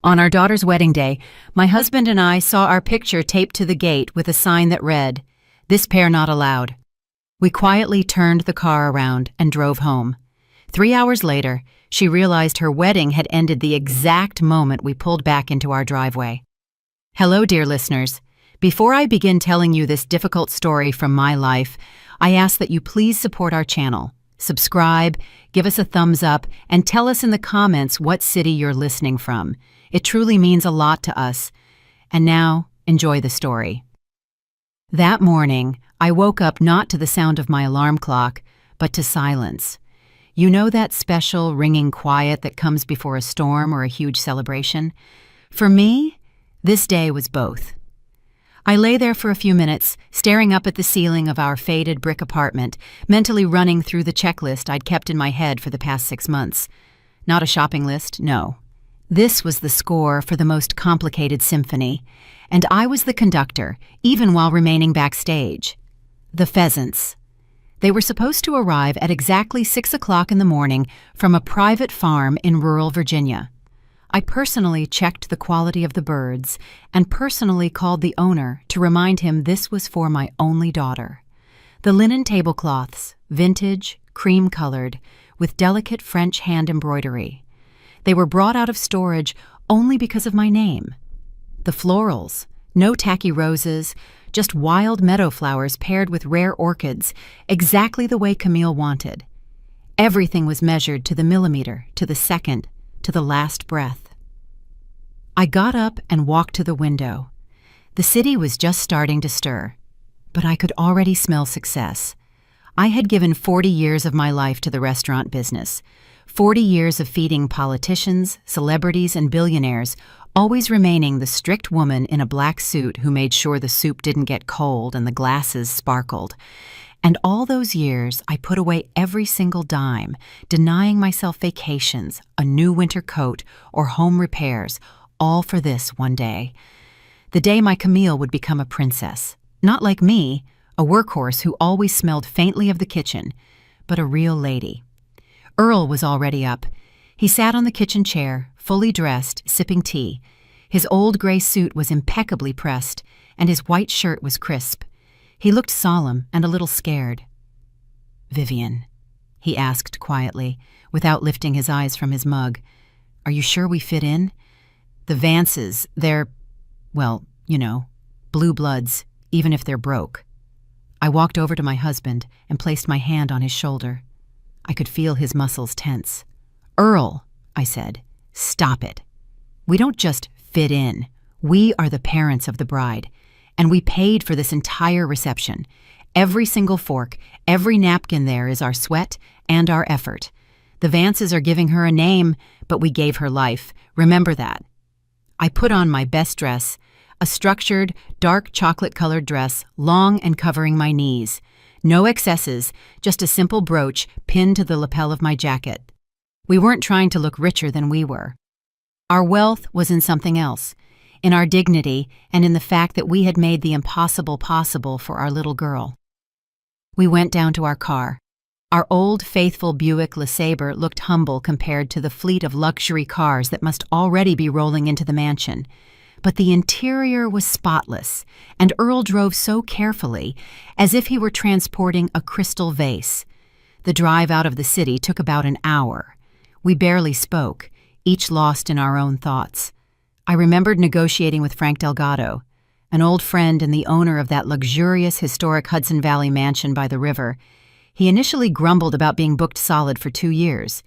On our daughter's wedding day, my husband and I saw our picture taped to the gate with a sign that read, "This pair not allowed." We quietly turned the car around and drove home. 3 hours later, she realized her wedding had ended the exact moment we pulled back into our driveway. Hello, dear listeners. Before I begin telling you this difficult story from my life, I ask that you please support our channel. Subscribe, give us a thumbs up, and tell us in the comments what city you're listening from. It truly means a lot to us. And now, enjoy the story. That morning, I woke up not to the sound of my alarm clock, but to silence. You know that special ringing quiet that comes before a storm or a huge celebration? For me, this day was both. I lay there for a few minutes, staring up at the ceiling of our faded brick apartment, mentally running through the checklist I'd kept in my head for the past 6 months. Not a shopping list, no. This was the score for the most complicated symphony, and I was the conductor, even while remaining backstage. The pheasants. They were supposed to arrive at exactly 6 o'clock in the morning from a private farm in rural Virginia. I personally checked the quality of the birds and personally called the owner to remind him this was for my only daughter. The linen tablecloths, vintage, cream-colored, with delicate French hand embroidery. They were brought out of storage only because of my name. The florals, no tacky roses, just wild meadow flowers paired with rare orchids, exactly the way Camille wanted. Everything was measured to the millimeter, to the second, to the last breath. I got up and walked to the window. The city was just starting to stir, but I could already smell success. I had given 40 years of my life to the restaurant business, 40 years of feeding politicians, celebrities, and billionaires, always remaining the strict woman in a black suit who made sure the soup didn't get cold and the glasses sparkled. And all those years, I put away every single dime, denying myself vacations, a new winter coat, or home repairs, all for this one day. The day my Camille would become a princess. Not like me, a workhorse who always smelled faintly of the kitchen, but a real lady. Earl was already up. He sat on the kitchen chair, fully dressed, sipping tea. His old gray suit was impeccably pressed, and his white shirt was crisp. He looked solemn and a little scared. "Vivian," he asked quietly, without lifting his eyes from his mug, "are you sure we fit in? The Vances, they're, well, you know, blue bloods, even if they're broke." I walked over to my husband and placed my hand on his shoulder. I could feel his muscles tense. "Earl," I said, "stop it. We don't just fit in. We are the parents of the bride, and we paid for this entire reception. Every single fork, every napkin there is our sweat and our effort. The Vances are giving her a name, but we gave her life. Remember that." I put on my best dress, a structured, dark chocolate-colored dress, long and covering my knees. No excesses, just a simple brooch pinned to the lapel of my jacket. We weren't trying to look richer than we were. Our wealth was in something else, in our dignity and in the fact that we had made the impossible possible for our little girl. We went down to our car. Our old, faithful Buick LeSabre looked humble compared to the fleet of luxury cars that must already be rolling into the mansion. But the interior was spotless, and Earl drove so carefully, as if he were transporting a crystal vase. The drive out of the city took about an hour. We barely spoke, each lost in our own thoughts. I remembered negotiating with Frank Delgado, an old friend and the owner of that luxurious historic Hudson Valley mansion by the river. He initially grumbled about being booked solid for 2 years,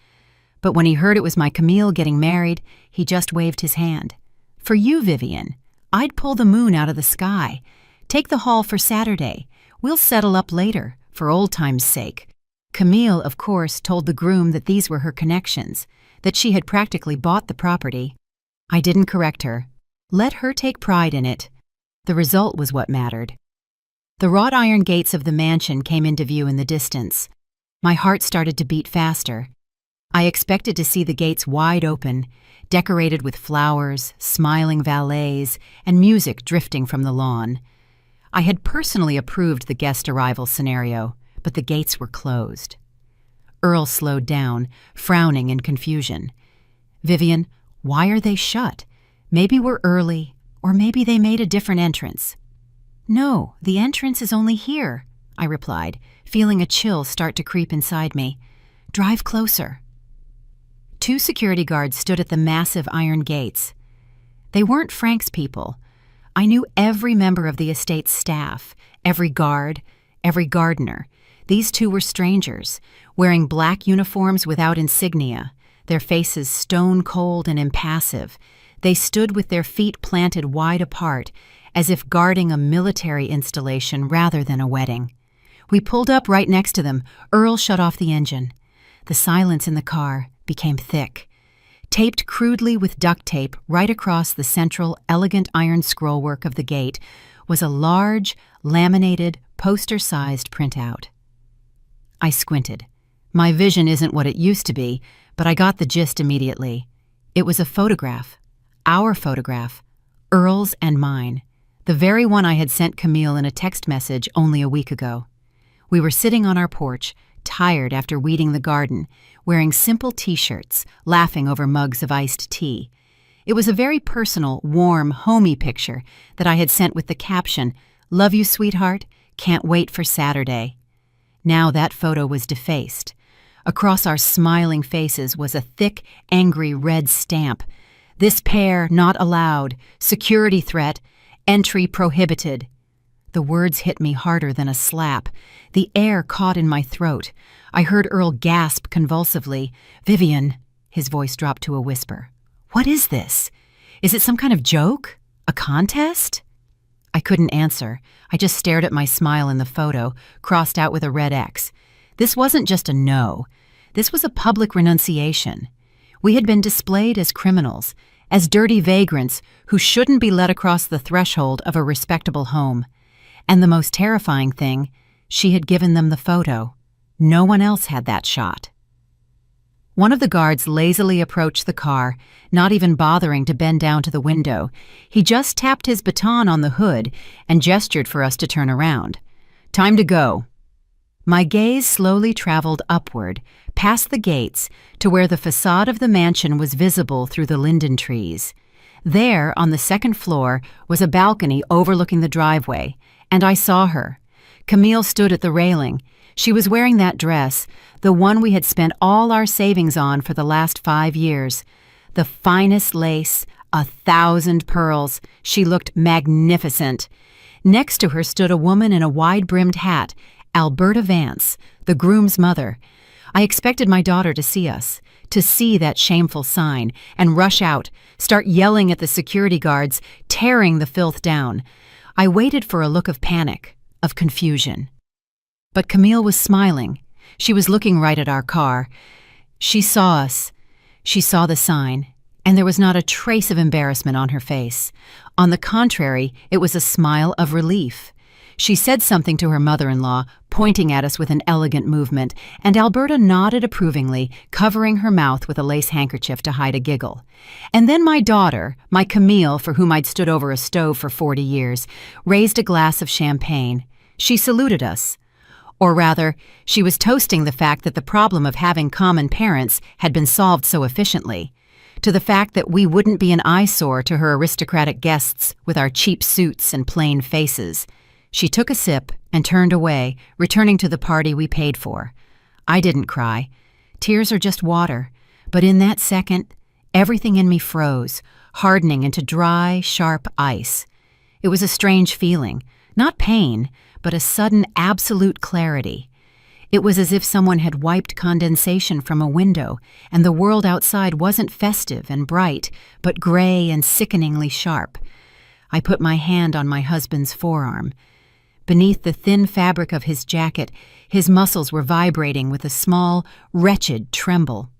but when he heard it was my Camille getting married, he just waved his hand. "For you, Vivian, I'd pull the moon out of the sky. Take the hall for Saturday. We'll settle up later, for old time's sake." Camille, of course, told the groom that these were her connections, that she had practically bought the property. I didn't correct her. Let her take pride in it. The result was what mattered. The wrought iron gates of the mansion came into view in the distance. My heart started to beat faster. I expected to see the gates wide open, decorated with flowers, smiling valets, and music drifting from the lawn. I had personally approved the guest arrival scenario, but the gates were closed. Earl slowed down, frowning in confusion. "Vivian, why are they shut? Maybe we're early, or maybe they made a different entrance. No, the entrance is only here, I replied, feeling a chill start to creep inside me. Drive closer. 2 security guards stood at the massive iron gates. They weren't Frank's people. I knew every member of the estate's staff, every guard, every gardener. These 2 were strangers, wearing black uniforms without insignia, their faces stone-cold and impassive. They stood with their feet planted wide apart, as if guarding a military installation rather than a wedding. We pulled up right next to them. Earl shut off the engine. The silence in the car became thick. Taped crudely with duct tape right across the central, elegant iron scrollwork of the gate was a large, laminated, poster-sized printout. I squinted. My vision isn't what it used to be, but I got the gist immediately. It was a photograph. Our photograph. Earl's and mine. The very one I had sent Camille in a text message only a week ago. We were sitting on our porch, tired after weeding the garden, wearing simple t-shirts, laughing over mugs of iced tea. It was a very personal, warm, homey picture that I had sent with the caption, "Love you, sweetheart. Can't wait for Saturday." Now that photo was defaced. Across our smiling faces was a thick, angry red stamp. "This pair not allowed. Security threat. Entry prohibited." The words hit me harder than a slap. The air caught in my throat. I heard Earl gasp convulsively. "Vivian," his voice dropped to a whisper. "What is this? Is it some kind of joke? A contest?" I couldn't answer. I just stared at my smile in the photo, crossed out with a red X. This wasn't just a no. This was a public renunciation. We had been displayed as criminals, as dirty vagrants who shouldn't be let across the threshold of a respectable home. And the most terrifying thing, she had given them the photo. No one else had that shot. One of the guards lazily approached the car, not even bothering to bend down to the window. He just tapped his baton on the hood and gestured for us to turn around. "Time to go." My gaze slowly traveled upward, past the gates, to where the facade of the mansion was visible through the linden trees. There, on the second floor, was a balcony overlooking the driveway, and I saw her. Camille stood at the railing. She was wearing that dress, the one we had spent all our savings on for the last 5 years. The finest lace, 1,000 pearls. She looked magnificent. Next to her stood a woman in a wide-brimmed hat, Alberta Vance, the groom's mother. I expected my daughter to see us, to see that shameful sign, and rush out, start yelling at the security guards, tearing the filth down. I waited for a look of panic, of confusion. But Camille was smiling. She was looking right at our car. She saw us. She saw the sign, and there was not a trace of embarrassment on her face. On the contrary, it was a smile of relief. She said something to her mother-in-law, pointing at us with an elegant movement, and Alberta nodded approvingly, covering her mouth with a lace handkerchief to hide a giggle. And then my daughter, my Camille, for whom I'd stood over a stove for 40 years, raised a glass of champagne. She saluted us. Or rather, she was toasting the fact that the problem of having common parents had been solved so efficiently, to the fact that we wouldn't be an eyesore to her aristocratic guests with our cheap suits and plain faces. She took a sip and turned away, returning to the party we paid for. I didn't cry. Tears are just water. But in that second, everything in me froze, hardening into dry, sharp ice. It was a strange feeling, not pain, but a sudden absolute clarity. It was as if someone had wiped condensation from a window, and the world outside wasn't festive and bright, but gray and sickeningly sharp. I put my hand on my husband's forearm. Beneath the thin fabric of his jacket, his muscles were vibrating with a small, wretched tremble.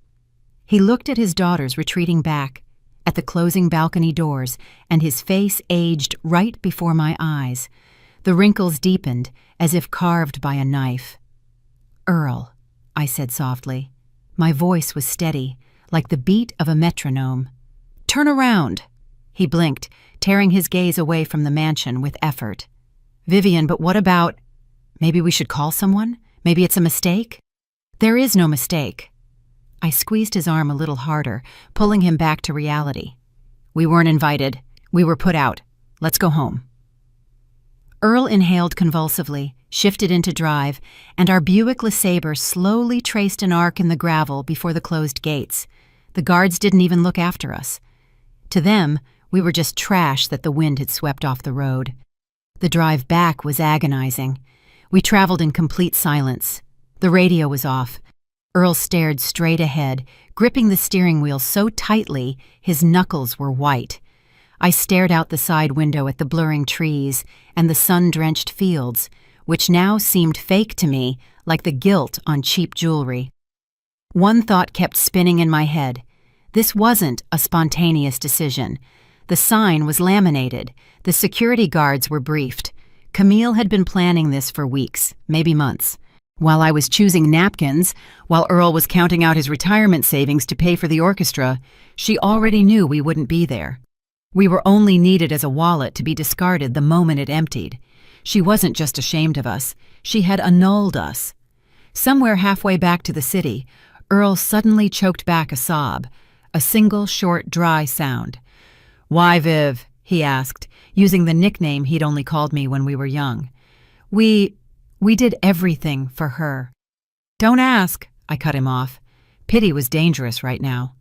He looked at his daughters retreating back, at the closing balcony doors, and his face aged right before my eyes. The wrinkles deepened, as if carved by a knife. "Earl," I said softly. My voice was steady, like the beat of a metronome. "Turn around." He blinked, tearing his gaze away from the mansion with effort. "Vivian, but what about... Maybe we should call someone? Maybe it's a mistake?" "There is no mistake." I squeezed his arm a little harder, pulling him back to reality. We weren't invited. We were put out. Let's go home. Earl inhaled convulsively, shifted into drive, and our Buick LeSabre slowly traced an arc in the gravel before the closed gates. The guards didn't even look after us. To them, we were just trash that the wind had swept off the road. The drive back was agonizing. We traveled in complete silence. The radio was off. Earl stared straight ahead, gripping the steering wheel so tightly his knuckles were white. I stared out the side window at the blurring trees and the sun-drenched fields, which now seemed fake to me, like the gilt on cheap jewelry. One thought kept spinning in my head. This wasn't a spontaneous decision. The sign was laminated. The security guards were briefed. Camille had been planning this for weeks, maybe months. While I was choosing napkins, while Earl was counting out his retirement savings to pay for the orchestra, she already knew we wouldn't be there. We were only needed as a wallet to be discarded the moment it emptied. She wasn't just ashamed of us. She had annulled us. Somewhere halfway back to the city, Earl suddenly choked back a sob, a single short, dry sound. "Why, Viv?" he asked, using the nickname he'd only called me when we were young. We did everything for her." "Don't ask," I cut him off. Pity was dangerous right now.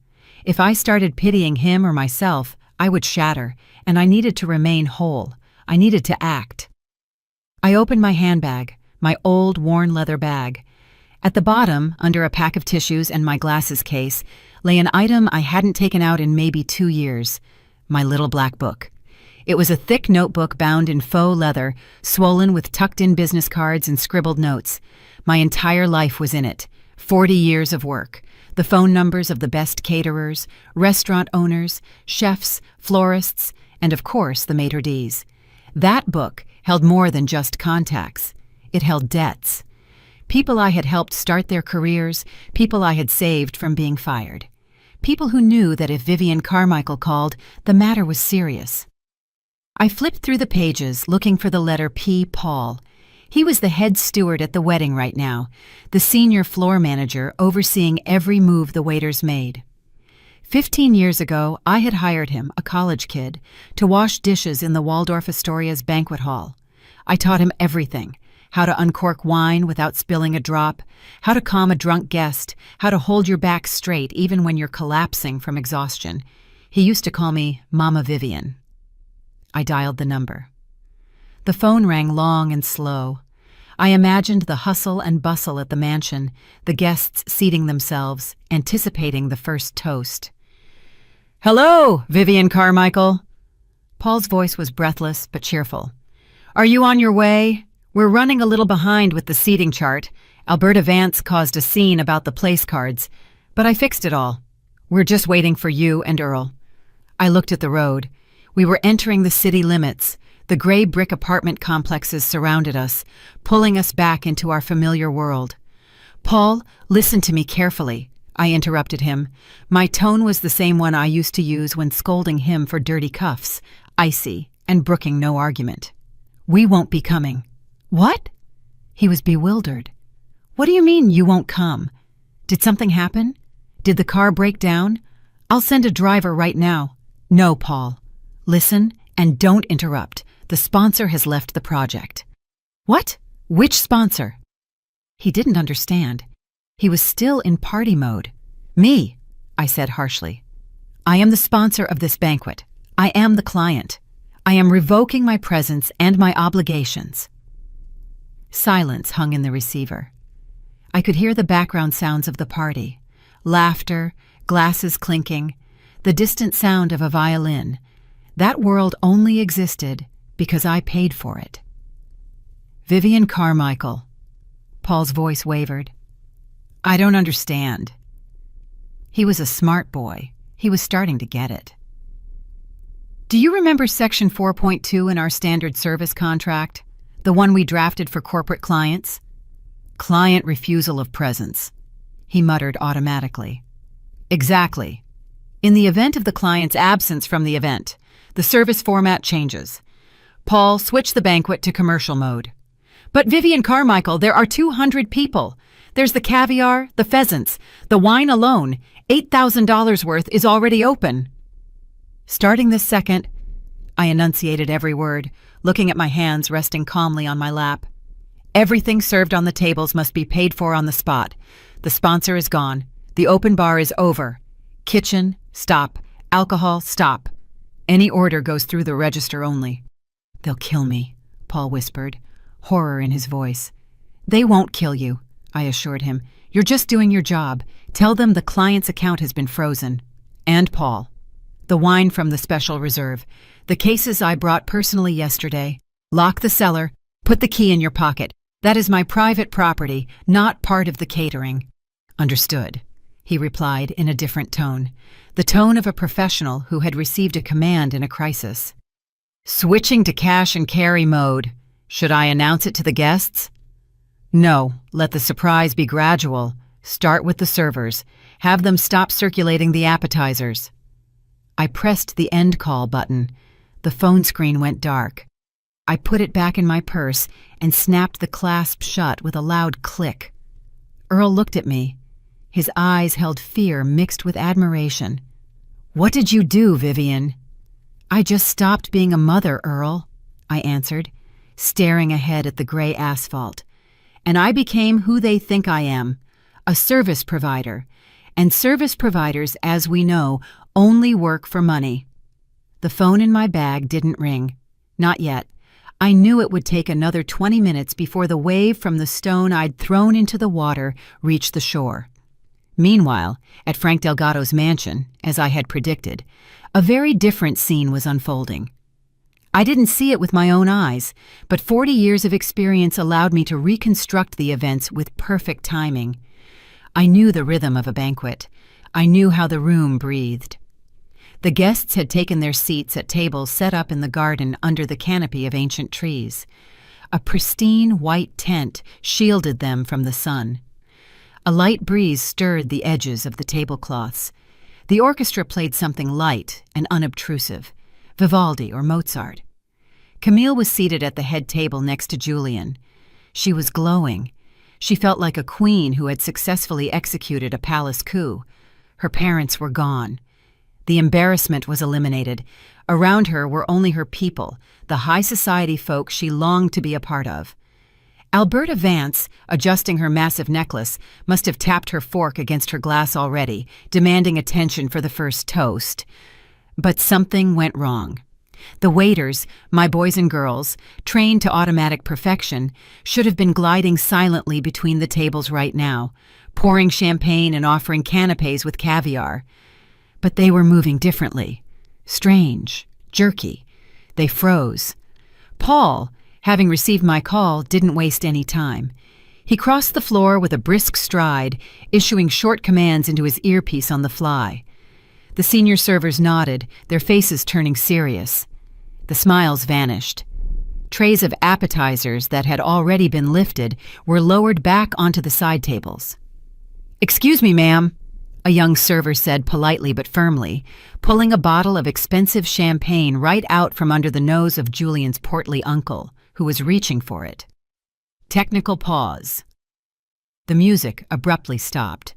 If I started pitying him or myself, I would shatter, and I needed to remain whole. I needed to act. I opened my handbag, my old worn leather bag. At the bottom, under a pack of tissues and my glasses case, lay an item I hadn't taken out in maybe 2 years, my little black book. It was a thick notebook bound in faux leather, swollen with tucked-in business cards and scribbled notes. My entire life was in it, 40 years of work, the phone numbers of the best caterers, restaurant owners, chefs, florists, and of course the maitre d's. That book held more than just contacts. It held debts. People I had helped start their careers, people I had saved from being fired. People who knew that if Vivian Carmichael called, the matter was serious. I flipped through the pages, looking for the letter P. Paul. He was the head steward at the wedding right now, the senior floor manager overseeing every move the waiters made. 15 years ago, I had hired him, a college kid, to wash dishes in the Waldorf Astoria's banquet hall. I taught him everything: how to uncork wine without spilling a drop, how to calm a drunk guest, how to hold your back straight even when you're collapsing from exhaustion. He used to call me Mama Vivian. I dialed the number. The phone rang long and slow. I imagined the hustle and bustle at the mansion, the guests seating themselves, anticipating the first toast. "Hello, Vivian Carmichael." Paul's voice was breathless but cheerful. "Are you on your way? We're running a little behind with the seating chart. Alberta Vance caused a scene about the place cards, but I fixed it all. We're just waiting for you and Earl." I looked at the road. We were entering the city limits. The gray brick apartment complexes surrounded us, pulling us back into our familiar world. "Paul, listen to me carefully," I interrupted him. My tone was the same one I used to use when scolding him for dirty cuffs, icy, and brooking no argument. "We won't be coming." "What?" He was bewildered. "What do you mean you won't come? Did something happen? Did the car break down? I'll send a driver right now." "No, Paul. Listen and don't interrupt. The sponsor has left the project." "What? Which sponsor?" He didn't understand. He was still in party mode. "Me," I said harshly. "I am the sponsor of this banquet. I am the client. I am revoking my presence and my obligations." Silence hung in the receiver. I could hear the background sounds of the party: laughter, glasses clinking, the distant sound of a violin. That world only existed because I paid for it. "Vivian Carmichael." Paul's voice wavered. "I don't understand." He was a smart boy. He was starting to get it. "Do you remember Section 4.2 in our standard service contract? The one we drafted for corporate clients?" "Client refusal of presence," he muttered automatically. "Exactly. In the event of the client's absence from the event, the service format changes. Paul, switch the banquet to commercial mode." "But Vivian Carmichael, there are 200 people. There's the caviar, the pheasants, the wine alone. $8,000 worth is already open." Starting this second, I enunciated every word, looking at my hands resting calmly on my lap. Everything served on the tables must be paid for on the spot. The sponsor is gone. The open bar is over. Kitchen, stop. Alcohol, stop. Any order goes through the register only. They'll kill me, Paul whispered, horror in his voice. They won't kill you, I assured him. You're just doing your job. Tell them the client's account has been frozen. And Paul. The wine from the special reserve. The cases I brought personally yesterday. Lock the cellar. Put the key in your pocket. That is my private property, not part of the catering. Understood, he replied in a different tone, the tone of a professional who had received a command in a crisis. Switching to cash and carry mode. Should I announce it to the guests? No, let the surprise be gradual. Start with the servers. Have them stop circulating the appetizers. I pressed the end call button. The phone screen went dark. I put it back in my purse and snapped the clasp shut with a loud click. Earl looked at me. His eyes held fear mixed with admiration. What did you do, Vivian? I just stopped being a mother, Earl, I answered, staring ahead at the gray asphalt. And I became who they think I am, a service provider. And service providers, as we know, only work for money. The phone in my bag didn't ring. Not yet. I knew it would take another 20 minutes before the wave from the stone I'd thrown into the water reached the shore. Meanwhile, at Frank Delgado's mansion, as I had predicted, a very different scene was unfolding. I didn't see it with my own eyes, but 40 years of experience allowed me to reconstruct the events with perfect timing. I knew the rhythm of a banquet. I knew how the room breathed. The guests had taken their seats at tables set up in the garden under the canopy of ancient trees. A pristine white tent shielded them from the sun. A light breeze stirred the edges of the tablecloths. The orchestra played something light and unobtrusive, Vivaldi or Mozart. Camille was seated at the head table next to Julian. She was glowing. She felt like a queen who had successfully executed a palace coup. Her parents were gone. The embarrassment was eliminated. Around her were only her people, the high society folk she longed to be a part of. Alberta Vance, adjusting her massive necklace, must have tapped her fork against her glass already, demanding attention for the first toast. But something went wrong. The waiters, my boys and girls, trained to automatic perfection, should have been gliding silently between the tables right now, pouring champagne and offering canapes with caviar. But they were moving differently. Strange, jerky. They froze. Paul, having received my call, didn't waste any time. He crossed the floor with a brisk stride, issuing short commands into his earpiece on the fly. The senior servers nodded, their faces turning serious. The smiles vanished. Trays of appetizers that had already been lifted were lowered back onto the side tables. "Excuse me, ma'am," a young server said politely but firmly, pulling a bottle of expensive champagne right out from under the nose of Julian's portly uncle, who was reaching for it. Technical pause. The music abruptly stopped.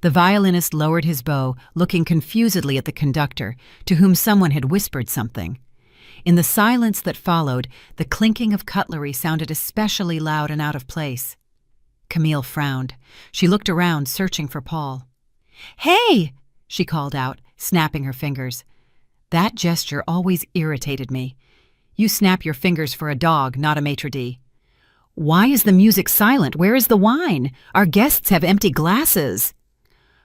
The violinist lowered his bow, looking confusedly at the conductor, to whom someone had whispered something. In the silence that followed, the clinking of cutlery sounded especially loud and out of place. Camille frowned. She looked around, searching for Paul. "Hey!" she called out, snapping her fingers. That gesture always irritated me. You snap your fingers for a dog, not a maitre d'. "Why is the music silent? Where is the wine? Our guests have empty glasses."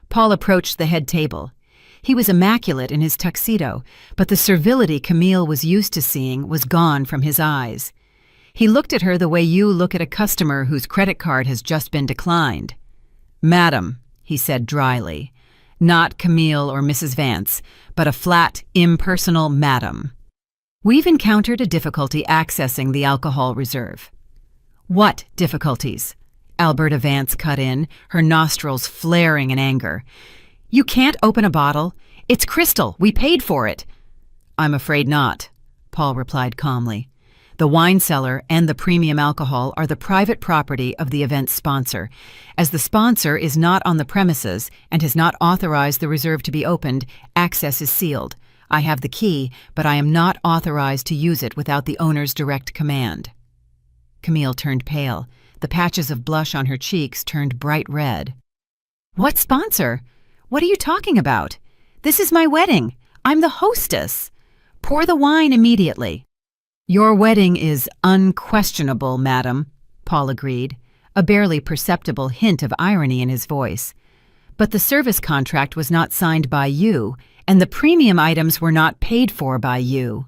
Paul approached the head table. He was immaculate in his tuxedo, but the servility Camille was used to seeing was gone from his eyes. He looked at her the way you look at a customer whose credit card has just been declined. "Madam," he said dryly, "not Camille or Mrs. Vance, but a flat, impersonal madam. We've encountered a difficulty accessing the alcohol reserve." "What difficulties?" Alberta Vance cut in, her nostrils flaring in anger. "You can't open a bottle. It's crystal. We paid for it." "I'm afraid not," Paul replied calmly. "The wine cellar and the premium alcohol are the private property of the event's sponsor. As the sponsor is not on the premises and has not authorized the reserve to be opened, access is sealed. I have the key, but I am not authorized to use it without the owner's direct command." Camille turned pale. The patches of blush on her cheeks turned bright red. "What sponsor? What are you talking about? This is my wedding. I'm the hostess. Pour the wine immediately." "Your wedding is unquestionable, madam," Paul agreed, a barely perceptible hint of irony in his voice. "But the service contract was not signed by you, and the premium items were not paid for by you."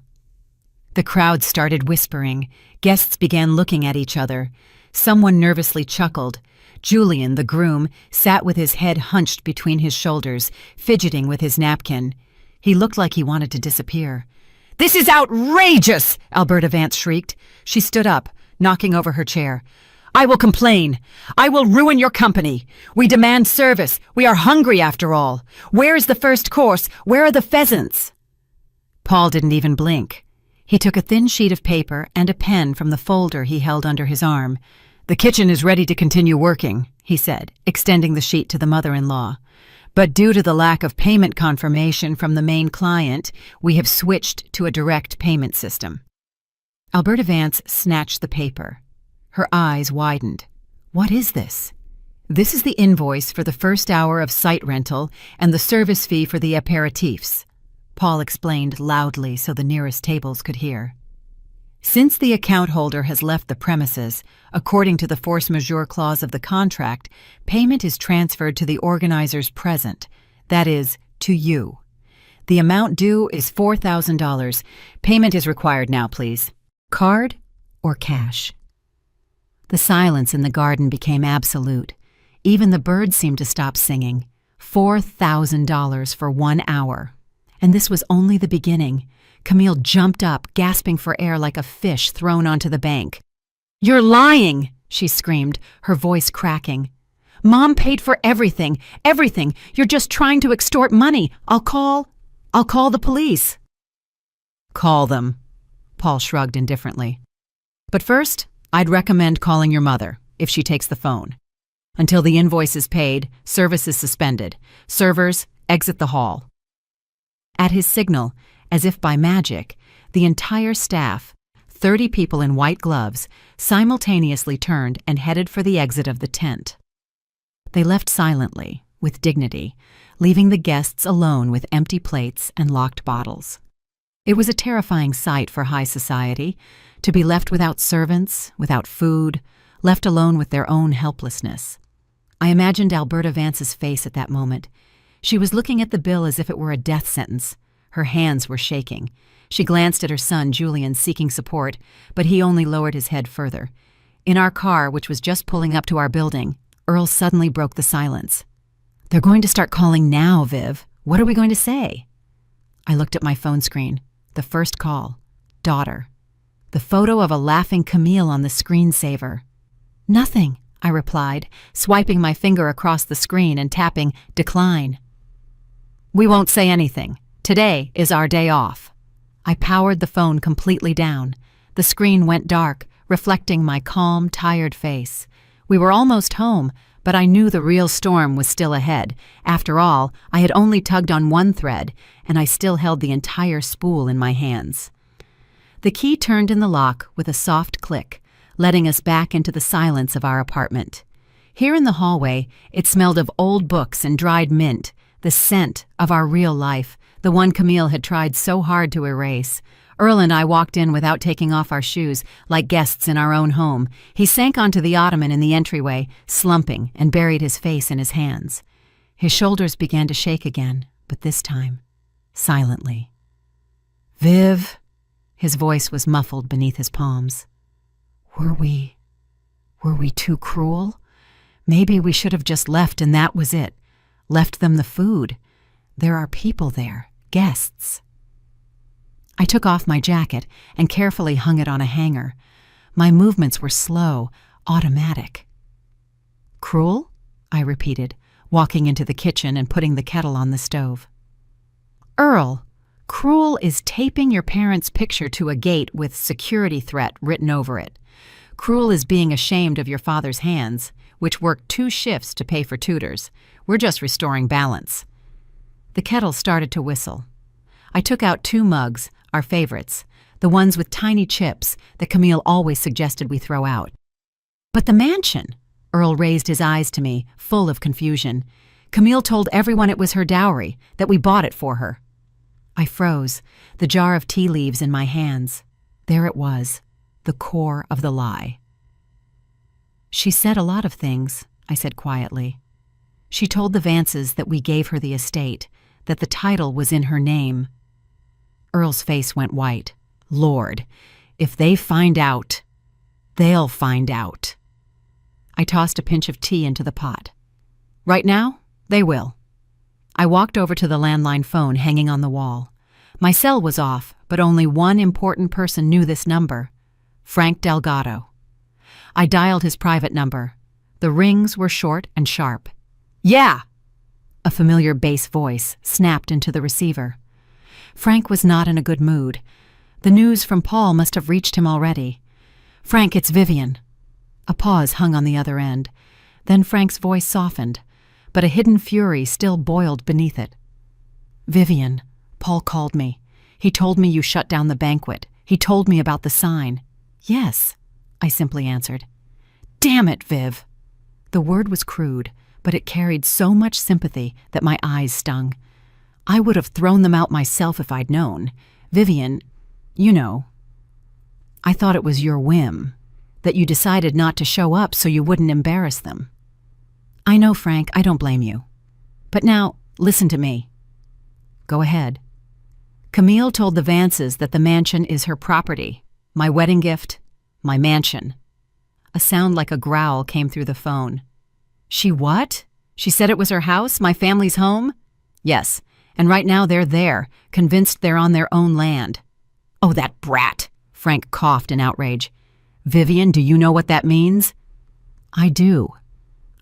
The crowd started whispering. Guests began looking at each other. Someone nervously chuckled. Julian, the groom, sat with his head hunched between his shoulders, fidgeting with his napkin. He looked like he wanted to disappear. "This is outrageous!" Alberta Vance shrieked. She stood up, knocking over her chair. "I will complain. I will ruin your company. We demand service. We are hungry after all. Where is the first course? Where are the pheasants?" Paul didn't even blink. He took a thin sheet of paper and a pen from the folder he held under his arm. "The kitchen is ready to continue working," he said, extending the sheet to the mother-in-law. "But due to the lack of payment confirmation from the main client, we have switched to a direct payment system." Alberta Vance snatched the paper. Her eyes widened. "What is this?" "This is the invoice for the first hour of site rental and the service fee for the aperitifs," Paul explained loudly so the nearest tables could hear. "Since the account holder has left the premises, according to the force majeure clause of the contract, payment is transferred to the organizers present, that is, to you. The amount due is $4,000. Payment is required now, please. Card or cash?" The silence in the garden became absolute. Even the birds seemed to stop singing. $4,000 for 1 hour. And this was only the beginning. Camille jumped up, gasping for air like a fish thrown onto the bank. "You're lying!" she screamed, her voice cracking. "Mom paid for everything, everything. You're just trying to extort money. I'll call the police." "Call them," Paul shrugged indifferently. "But first, I'd recommend calling your mother, if she takes the phone. Until the invoice is paid, service is suspended. Servers, exit the hall." At his signal, as if by magic, the entire staff, 30 people in white gloves, simultaneously turned and headed for the exit of the tent. They left silently, with dignity, leaving the guests alone with empty plates and locked bottles. It was a terrifying sight for high society, to be left without servants, without food, left alone with their own helplessness. I imagined Alberta Vance's face at that moment. She was looking at the bill as if it were a death sentence. Her hands were shaking. She glanced at her son, Julian, seeking support, but he only lowered his head further. In our car, which was just pulling up to our building, Earl suddenly broke the silence. "They're going to start calling now, Viv. What are we going to say?" I looked at my phone screen. The first call. Daughter. The photo of a laughing Camille on the screensaver. "Nothing," I replied, swiping my finger across the screen and tapping decline. "We won't say anything. Today is our day off." I powered the phone completely down. The screen went dark, reflecting my calm, tired face. We were almost home, but I knew the real storm was still ahead. After all, I had only tugged on one thread, and I still held the entire spool in my hands. The key turned in the lock with a soft click, letting us back into the silence of our apartment. Here in the hallway, it smelled of old books and dried mint, the scent of our real life, the one Camille had tried so hard to erase. Earl and I walked in without taking off our shoes, like guests in our own home. He sank onto the ottoman in the entryway, slumping, and buried his face in his hands. His shoulders began to shake again, but this time, silently. "Viv," his voice was muffled beneath his palms. Were we too cruel? Maybe we should have just left and that was it. Left them the food. There are people there, guests. I took off my jacket and carefully hung it on a hanger. My movements were slow, automatic. "Cruel?" I repeated, walking into the kitchen and putting the kettle on the stove. "Earl, cruel is taping your parents' picture to a gate with security threat written over it. Cruel is being ashamed of your father's hands, which worked 2 shifts to pay for tutors. We're just restoring balance." The kettle started to whistle. I took out 2 mugs, our favorites, the ones with tiny chips that Camille always suggested we throw out. But the mansion, Earl raised his eyes to me, full of confusion. Camille told everyone it was her dowry, that we bought it for her. I froze, the jar of tea leaves in my hands. There it was, the core of the lie. She said a lot of things, I said quietly. She told the Vances that we gave her the estate, that the title was in her name. Earl's face went white. Lord, if they find out, they'll find out. I tossed a pinch of tea into the pot. Right now, they will. I walked over to the landline phone hanging on the wall. My cell was off, but only one important person knew this number: Frank Delgado. I dialed his private number. The rings were short and sharp. Yeah! A familiar bass voice snapped into the receiver. Frank was not in a good mood. The news from Paul must have reached him already. Frank, it's Vivian. A pause hung on the other end. Then Frank's voice softened, but a hidden fury still boiled beneath it. Vivian, Paul called me. He told me you shut down the banquet. He told me about the sign. Yes, I simply answered. Damn it, Viv. The word was crude, but it carried so much sympathy that my eyes stung. I would have thrown them out myself if I'd known. Vivian, you know. I thought it was your whim, that you decided not to show up so you wouldn't embarrass them. I know, Frank, I don't blame you. But now, listen to me. Go ahead. Camille told the Vances that the mansion is her property. My wedding gift, my mansion. A sound like a growl came through the phone. She what? She said it was her house, my family's home? Yes, and right now they're there, convinced they're on their own land. Oh, that brat! Frank coughed in outrage. Vivian, do you know what that means? I do.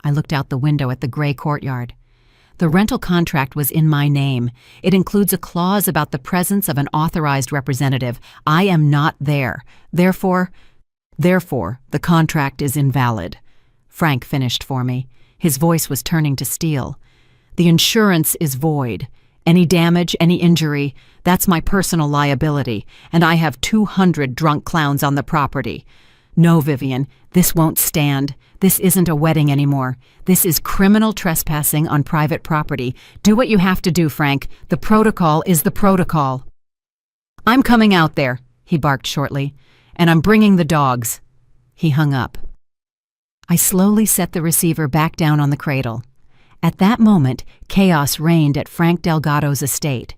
I looked out the window at the gray courtyard. The rental contract was in my name. It includes a clause about the presence of an authorized representative. I am not there. Therefore, the contract is invalid. Frank finished for me. His voice was turning to steel. The insurance is void. Any damage, any injury, that's my personal liability, and I have 200 drunk clowns on the property. No, Vivian, this won't stand. This isn't a wedding anymore. This is criminal trespassing on private property. Do what you have to do, Frank. The protocol is the protocol. I'm coming out there, he barked shortly, and I'm bringing the dogs. He hung up. I slowly set the receiver back down on the cradle. At that moment, chaos reigned at Frank Delgado's estate.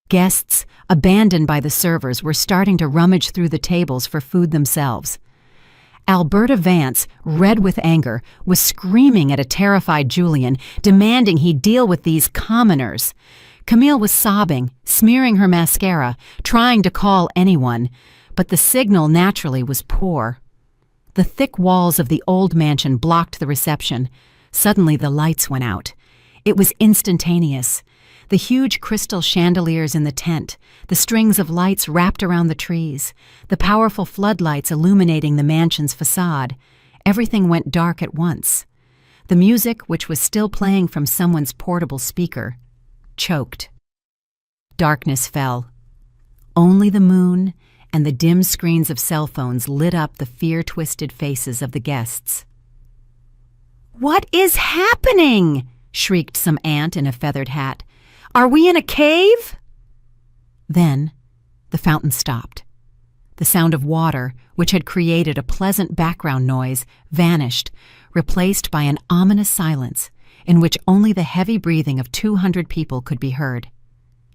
Guests, abandoned by the servers, were starting to rummage through the tables for food themselves. Alberta Vance, red with anger, was screaming at a terrified Julian, demanding he deal with these commoners. Camille was sobbing, smearing her mascara, trying to call anyone, but the signal naturally was poor. The thick walls of the old mansion blocked the reception. Suddenly the lights went out. It was instantaneous. The huge crystal chandeliers in the tent, the strings of lights wrapped around the trees, the powerful floodlights illuminating the mansion's facade. Everything went dark at once. The music, which was still playing from someone's portable speaker, choked. Darkness fell. Only the moon and the dim screens of cell phones lit up the fear-twisted faces of the guests. "What is happening?" shrieked some aunt in a feathered hat. "Are we in a cave?" Then the fountain stopped. The sound of water, which had created a pleasant background noise, vanished, replaced by an ominous silence in which only the heavy breathing of 200 people could be heard.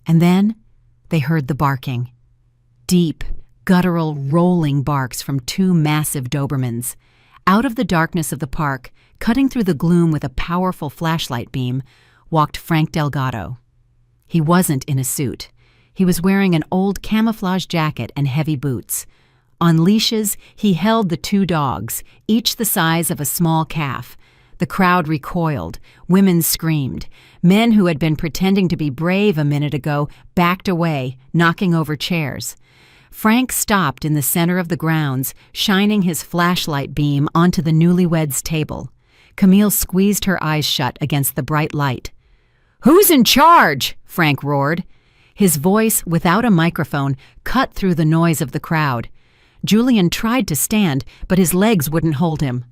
And then they heard the barking. Deep, guttural, rolling barks from 2 massive Dobermans. Out of the darkness of the park, cutting through the gloom with a powerful flashlight beam, walked Frank Delgado. He wasn't in a suit. He was wearing an old camouflage jacket and heavy boots. On leashes, he held the 2 dogs, each the size of a small calf. The crowd recoiled. Women screamed. Men who had been pretending to be brave a minute ago backed away, knocking over chairs. Frank stopped in the center of the grounds, shining his flashlight beam onto the newlyweds' table. Camille squeezed her eyes shut against the bright light. "Who's in charge?" Frank roared. His voice, without a microphone, cut through the noise of the crowd. Julian tried to stand, but his legs wouldn't hold him.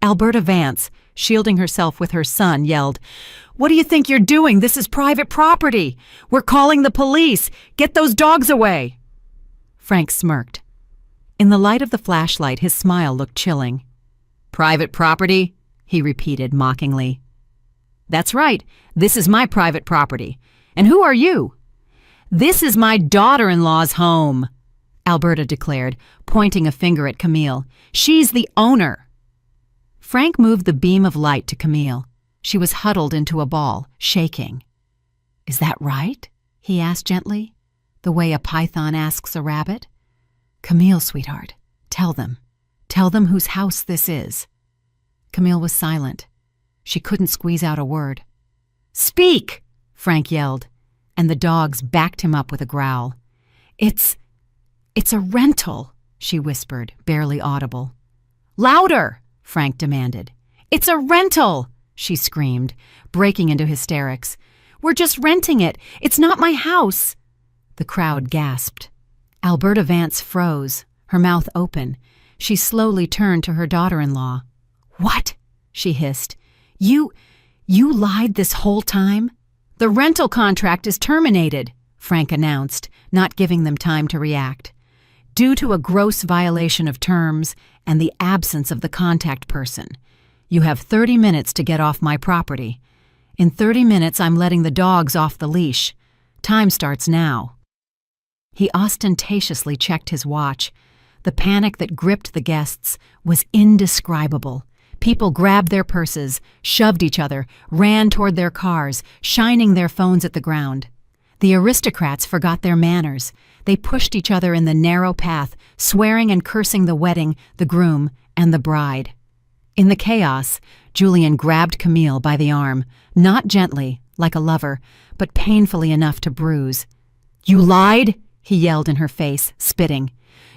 Alberta Vance, shielding herself with her son, yelled, "What do you think you're doing? This is private property. We're calling the police. Get those dogs away." Frank smirked. In the light of the flashlight, his smile looked chilling. "Private property?" he repeated mockingly. "That's right. This is my private property. And who are you?" "This is my daughter-in-law's home," Alberta declared, pointing a finger at Camille. "She's the owner." Frank moved the beam of light to Camille. She was huddled into a ball, shaking. "Is that right?" he asked gently, the way a python asks a rabbit. "Camille, sweetheart, tell them. Tell them whose house this is." Camille was silent. She couldn't squeeze out a word. "Speak!" Frank yelled, and the dogs backed him up with a growl. It's a rental," she whispered, barely audible. "Louder!" Frank demanded. "It's a rental!" she screamed, breaking into hysterics. "We're just renting it. It's not my house." The crowd gasped. Alberta Vance froze, her mouth open. She slowly turned to her daughter-in-law. "What?" she hissed. You lied this whole time?" "The rental contract is terminated," Frank announced, not giving them time to react. "Due to a gross violation of terms and the absence of the contact person. You have 30 minutes to get off my property. In 30 minutes, I'm letting the dogs off the leash. Time starts now." He ostentatiously checked his watch. The panic that gripped the guests was indescribable. People grabbed their purses, shoved each other, ran toward their cars, shining their phones at the ground. The aristocrats forgot their manners. They pushed each other in the narrow path, swearing and cursing the wedding, the groom, and the bride. In the chaos, Julian grabbed Camille by the arm, not gently, like a lover, but painfully enough to bruise. "You lied?" he yelled in her face, spitting.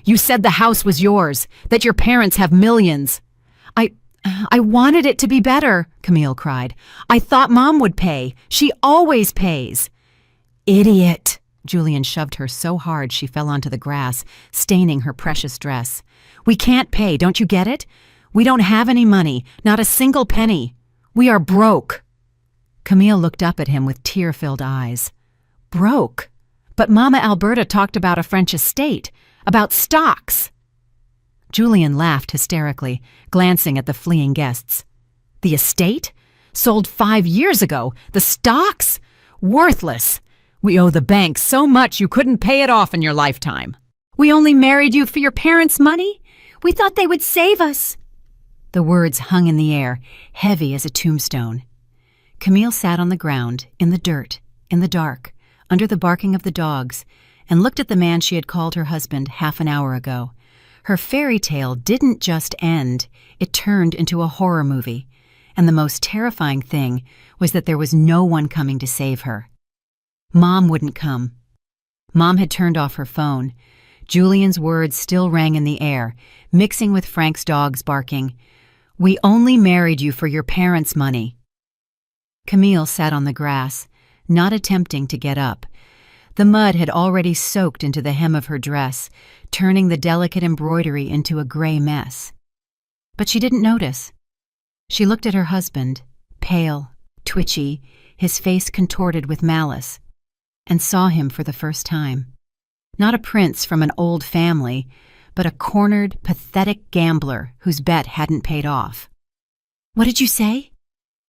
"You said the house was yours, that your parents have millions." I wanted it to be better," Camille cried. "I thought Mom would pay. She always pays." "Idiot!" Julian shoved her so hard she fell onto the grass, staining her precious dress. "We can't pay, don't you get it? We don't have any money, not a single penny. We are broke." Camille looked up at him with tear-filled eyes. "Broke? But Mama Alberta talked about a French estate, about stocks." Julian laughed hysterically, glancing at the fleeing guests. "The estate? Sold 5 years ago. The stocks? Worthless. We owe the bank so much you couldn't pay it off in your lifetime. We only married you for your parents' money? We thought they would save us." The words hung in the air, heavy as a tombstone. Camille sat on the ground, in the dirt, in the dark, under the barking of the dogs, and looked at the man she had called her husband half an hour ago. Her fairy tale didn't just end, it turned into a horror movie, and the most terrifying thing was that there was no one coming to save her. Mom wouldn't come. Mom had turned off her phone. Julian's words still rang in the air, mixing with Frank's dogs barking. "We only married you for your parents' money." Camille sat on the grass, not attempting to get up. The mud had already soaked into the hem of her dress, turning the delicate embroidery into a gray mess. But she didn't notice. She looked at her husband, pale, twitchy, his face contorted with malice, and saw him for the first time. Not a prince from an old family, but a cornered, pathetic gambler whose bet hadn't paid off. "What did you say?"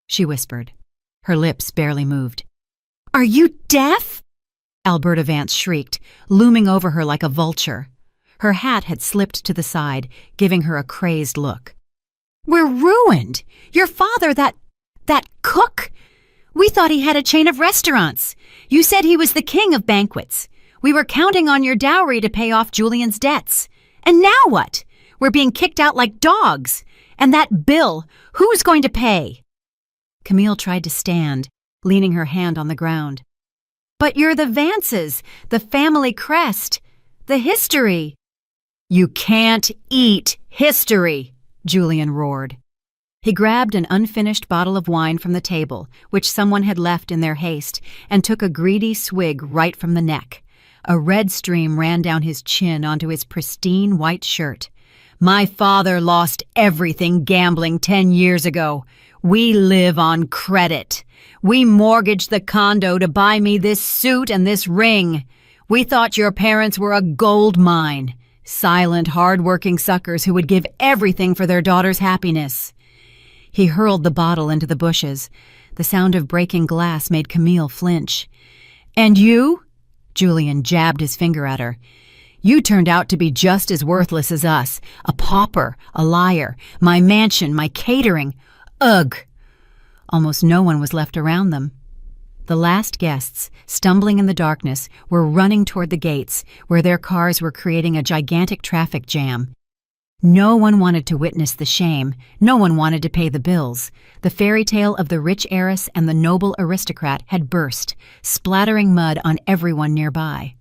she whispered. Her lips barely moved. "Are you deaf?" Alberta Vance shrieked, looming over her like a vulture. Her hat had slipped to the side, giving her a crazed look. "We're ruined! Your father, that cook? We thought he had a chain of restaurants. You said he was the king of banquets. We were counting on your dowry to pay off Julian's debts. And now what? We're being kicked out like dogs. And that bill, who's going to pay?" Camille tried to stand, leaning her hand on the ground. "But you're the Vances, the family crest, the history." "You can't eat history," Julian roared. He grabbed an unfinished bottle of wine from the table, which someone had left in their haste, and took a greedy swig right from the neck. A red stream ran down his chin onto his pristine white shirt. "My father lost everything gambling 10 years ago. We live on credit. We mortgaged the condo to buy me this suit and this ring. We thought your parents were a gold mine. Silent, hard-working suckers who would give everything for their daughter's happiness." He hurled the bottle into the bushes. The sound of breaking glass made Camille flinch. "And you?" Julian jabbed his finger at her. "You turned out to be just as worthless as us. A pauper, a liar. My mansion, my catering. Ugh!" Almost no one was left around them. The last guests, stumbling in the darkness, were running toward the gates, where their cars were creating a gigantic traffic jam. No one wanted to witness the shame. No one wanted to pay the bills. The fairy tale of the rich heiress and the noble aristocrat had burst, splattering mud on everyone nearby.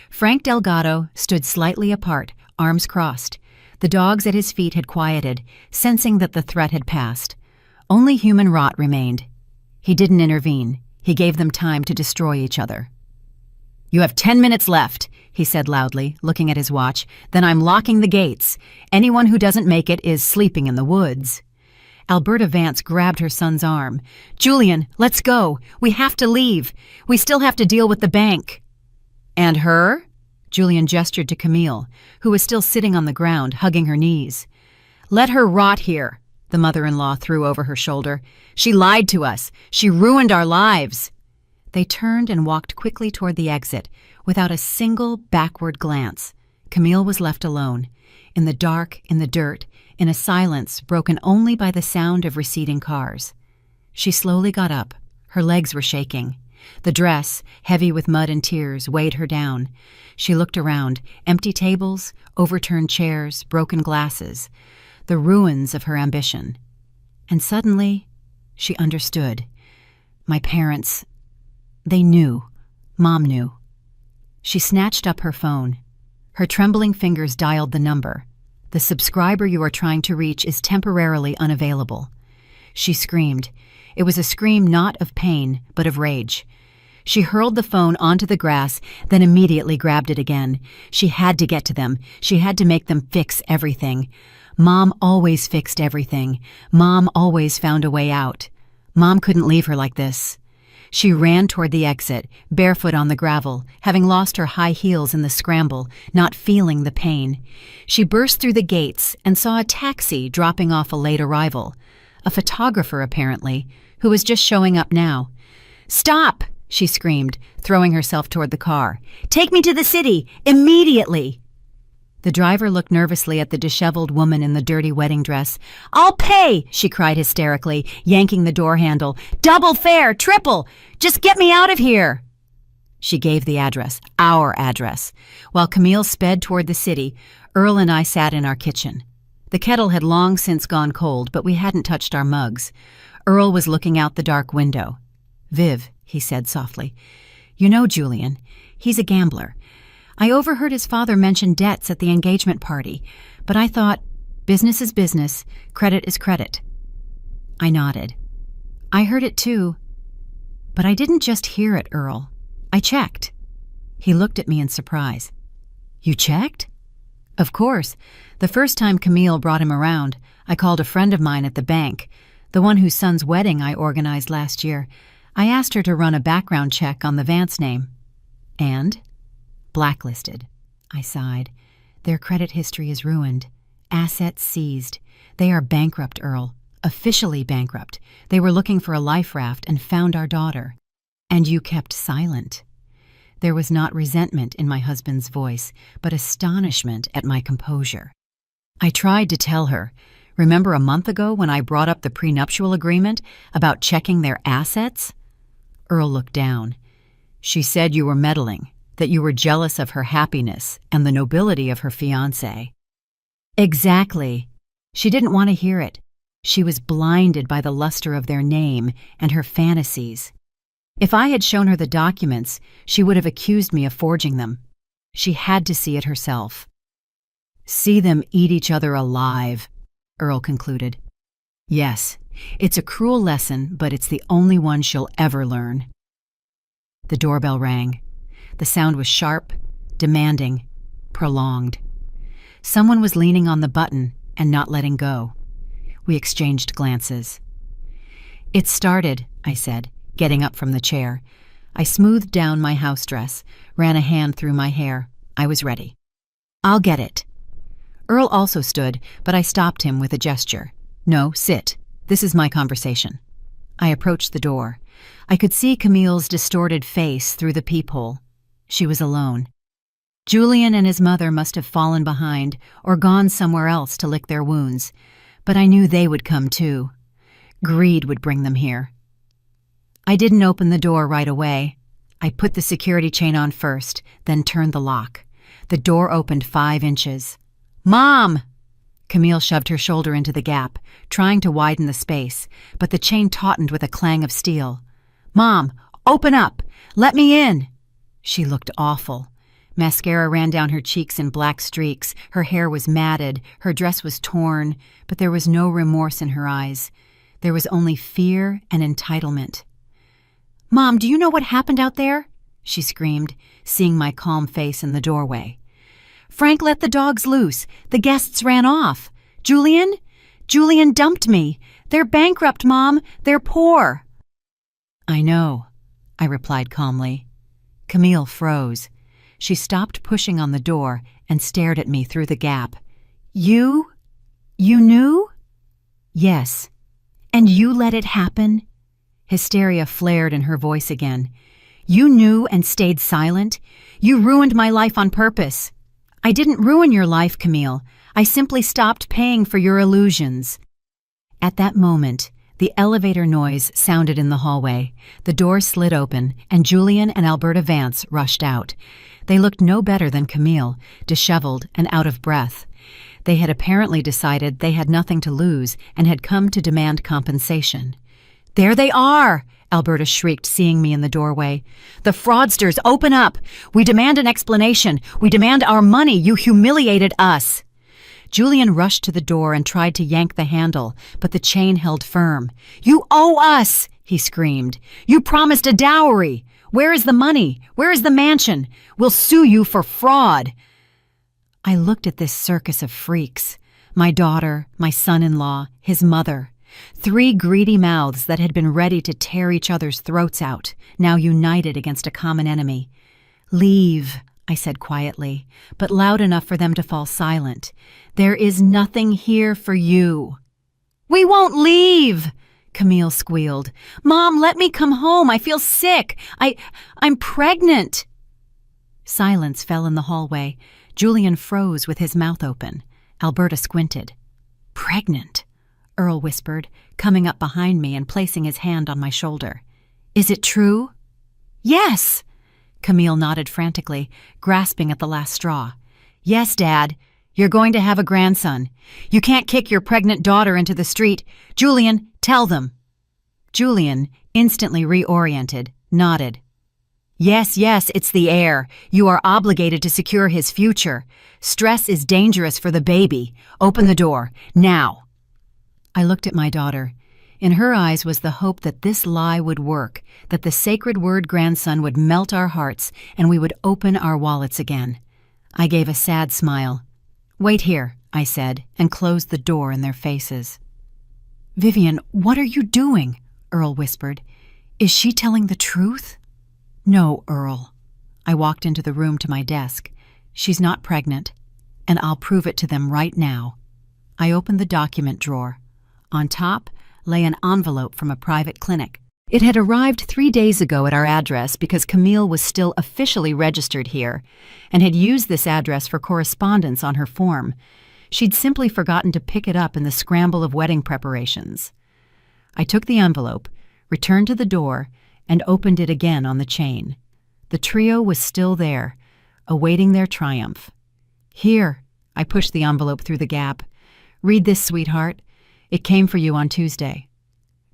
Frank Delgado stood slightly apart, arms crossed. The dogs at his feet had quieted, sensing that the threat had passed. Only human rot remained. He didn't intervene. He gave them time to destroy each other. "You have 10 minutes left," he said loudly, looking at his watch. "Then I'm locking the gates. Anyone who doesn't make it is sleeping in the woods." Alberta Vance grabbed her son's arm. "Julian, let's go. We have to leave. We still have to deal with the bank." "And her?" Julian gestured to Camille, who was still sitting on the ground, hugging her knees. "Let her rot here," the mother-in-law threw over her shoulder. "She lied to us. She ruined our lives." They turned and walked quickly toward the exit, without a single backward glance. Camille was left alone, in the dark, in the dirt, in a silence broken only by the sound of receding cars. She slowly got up. Her legs were shaking. The dress, heavy with mud and tears, weighed her down. She looked around, empty tables, overturned chairs, broken glasses, the ruins of her ambition. And suddenly, she understood. My parents, they knew. Mom knew. She snatched up her phone. Her trembling fingers dialed the number. "The subscriber you are trying to reach is temporarily unavailable." She screamed. It was a scream not of pain, but of rage. She hurled the phone onto the grass, then immediately grabbed it again. She had to get to them. She had to make them fix everything. Mom always fixed everything. Mom always found a way out. Mom couldn't leave her like this. She ran toward the exit, barefoot on the gravel, having lost her high heels in the scramble, not feeling the pain. She burst through the gates and saw a taxi dropping off a late arrival. A photographer, apparently, who was just showing up now. "Stop!" she screamed, throwing herself toward the car. "Take me to the city! Immediately!" The driver looked nervously at the disheveled woman in the dirty wedding dress. "I'll pay!" she cried hysterically, yanking the door handle. "Double fare! Triple! Just get me out of here!" She gave the address, our address. While Camille sped toward the city, Earl and I sat in our kitchen. The kettle had long since gone cold, but we hadn't touched our mugs. Earl was looking out the dark window. "Viv," he said softly, "you know Julian. He's a gambler. I overheard his father mention debts at the engagement party, but I thought, business is business, credit is credit." I nodded. "I heard it too. But I didn't just hear it, Earl. I checked." He looked at me in surprise. "You checked?" "Of course. The first time Camille brought him around, I called a friend of mine at the bank, the one whose son's wedding I organized last year. I asked her to run a background check on the Vance name." "And?" "Blacklisted." I sighed. "Their credit history is ruined. Assets seized. They are bankrupt, Earl. Officially bankrupt. They were looking for a life raft and found our daughter. And you kept silent." There was not resentment in my husband's voice, but astonishment at my composure. I tried to tell her. "Remember a month ago when I brought up the prenuptial agreement about checking their assets?" Earl looked down. "She said you were meddling, that you were jealous of her happiness and the nobility of her fiancé." "Exactly. She didn't want to hear it. She was blinded by the luster of their name and her fantasies. If I had shown her the documents, she would have accused me of forging them. She had to see it herself." "See them eat each other alive," Earl concluded. "Yes, it's a cruel lesson, but it's the only one she'll ever learn." The doorbell rang. The sound was sharp, demanding, prolonged. Someone was leaning on the button and not letting go. We exchanged glances. "It started," I said, getting up from the chair. I smoothed down my house dress, ran a hand through my hair. I was ready. "I'll get it." Earl also stood, but I stopped him with a gesture. "No, sit. This is my conversation." I approached the door. I could see Camille's distorted face through the peephole. She was alone. Julian and his mother must have fallen behind or gone somewhere else to lick their wounds, but I knew they would come too. Greed would bring them here. I didn't open the door right away. I put the security chain on first, then turned the lock. The door opened 5 inches. "Mom!" Camille shoved her shoulder into the gap, trying to widen the space, but the chain tautened with a clang of steel. "Mom, open up! Let me in!" She looked awful. Mascara ran down her cheeks in black streaks, her hair was matted, her dress was torn, but there was no remorse in her eyes. There was only fear and entitlement. "Mom, do you know what happened out there?" she screamed, seeing my calm face in the doorway. "Frank let the dogs loose. The guests ran off. Julian dumped me. They're bankrupt, Mom. They're poor." "I know," I replied calmly. Camille froze. She stopped pushing on the door and stared at me through the gap. You knew?" "Yes. And you let it happen?" Hysteria flared in her voice again. "You knew and stayed silent? You ruined my life on purpose." "I didn't ruin your life, Camille. I simply stopped paying for your illusions." At that moment, the elevator noise sounded in the hallway. The door slid open, and Julian and Alberta Vance rushed out. They looked no better than Camille, disheveled and out of breath. They had apparently decided they had nothing to lose and had come to demand compensation. "There they are!" Alberta shrieked, seeing me in the doorway. "The fraudsters, open up! We demand an explanation! We demand our money! You humiliated us!" Julian rushed to the door and tried to yank the handle, but the chain held firm. "You owe us!" he screamed. "You promised a dowry! Where is the money? Where is the mansion? We'll sue you for fraud!" I looked at this circus of freaks. My daughter, my son-in-law, his mother. 3 greedy mouths that had been ready to tear each other's throats out, now united against a common enemy. "Leave," I said quietly, but loud enough for them to fall silent. "There is nothing here for you." "We won't leave!" Camille squealed. "Mom, let me come home. I feel sick. I'm pregnant." Silence fell in the hallway. Julian froze with his mouth open. Alberta squinted. "Pregnant?" Earl whispered, coming up behind me and placing his hand on my shoulder. "Is it true?" "Yes!" Camille nodded frantically, grasping at the last straw. "Yes, Dad. You're going to have a grandson. You can't kick your pregnant daughter into the street. Julian, tell them." Julian, instantly reoriented, nodded. Yes, it's the heir. You are obligated to secure his future. Stress is dangerous for the baby. Open the door, now." I looked at my daughter. In her eyes was the hope that this lie would work, that the sacred word grandson would melt our hearts and we would open our wallets again. I gave a sad smile. "Wait here," I said, and closed the door in their faces. "Vivian, what are you doing?" Earl whispered. "Is she telling the truth?" "No, Earl." I walked into the room to my desk. "She's not pregnant, and I'll prove it to them right now." I opened the document drawer. On top lay an envelope from a private clinic. It had arrived 3 days ago at our address because Camille was still officially registered here and had used this address for correspondence on her form. She'd simply forgotten to pick it up in the scramble of wedding preparations. I took the envelope, returned to the door, and opened it again on the chain. The trio was still there, awaiting their triumph. "Here," I pushed the envelope through the gap. "Read this, sweetheart. It came for you on Tuesday."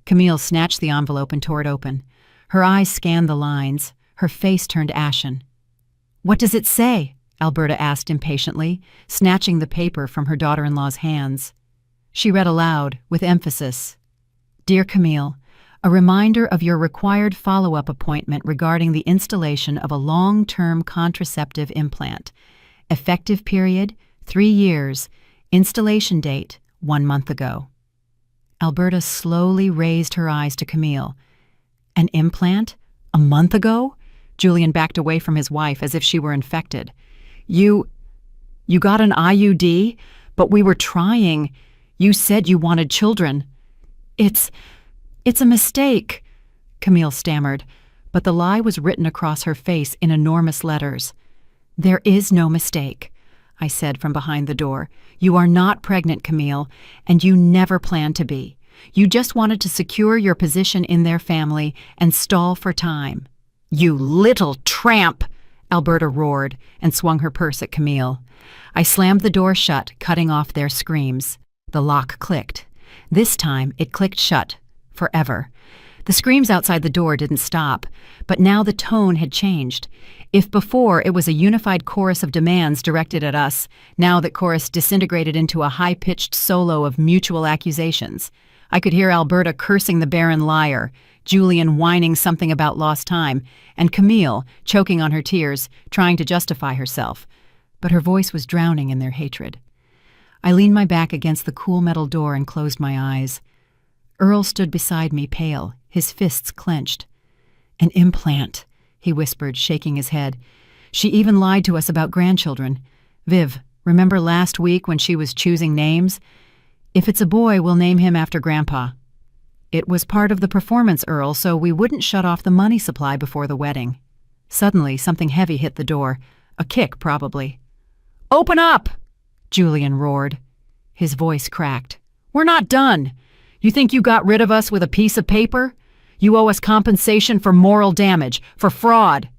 Camille snatched the envelope and tore it open. Her eyes scanned the lines. Her face turned ashen. "What does it say?" Alberta asked impatiently, snatching the paper from her daughter-in-law's hands. She read aloud, with emphasis. "Dear Camille, A reminder of your required follow-up appointment regarding the installation of a long-term contraceptive implant. Effective period, 3 years. Installation date, 1 month ago. Alberta slowly raised her eyes to Camille. An implant? A month ago? Julian backed away from his wife as if she were infected. You got an IUD? But we were trying. You said you wanted children. It's a mistake, Camille stammered, but the lie was written across her face in enormous letters. There is no mistake, I said from behind the door. You are not pregnant, Camille, and you never planned to be. You just wanted to secure your position in their family and stall for time. You little tramp, Alberta roared and swung her purse at Camille. I slammed the door shut, cutting off their screams. The lock clicked. This time it clicked shut, forever. The screams outside the door didn't stop, but now the tone had changed. If before it was a unified chorus of demands directed at us, now that chorus disintegrated into a high-pitched solo of mutual accusations. I could hear Alberta cursing the barren liar, Julian whining something about lost time, and Camille, choking on her tears, trying to justify herself. But her voice was drowning in their hatred. I leaned my back against the cool metal door and closed my eyes. Earl stood beside me, pale, his fists clenched. An implant, he whispered, shaking his head. She even lied to us about grandchildren. Viv, remember last week when she was choosing names? If it's a boy, we'll name him after Grandpa. It was part of the performance, Earl, so we wouldn't shut off the money supply before the wedding. Suddenly, something heavy hit the door. A kick, probably. Open up! Julian roared. His voice cracked. We're not done. You think you got rid of us with a piece of paper? You owe us compensation for moral damage, for fraud.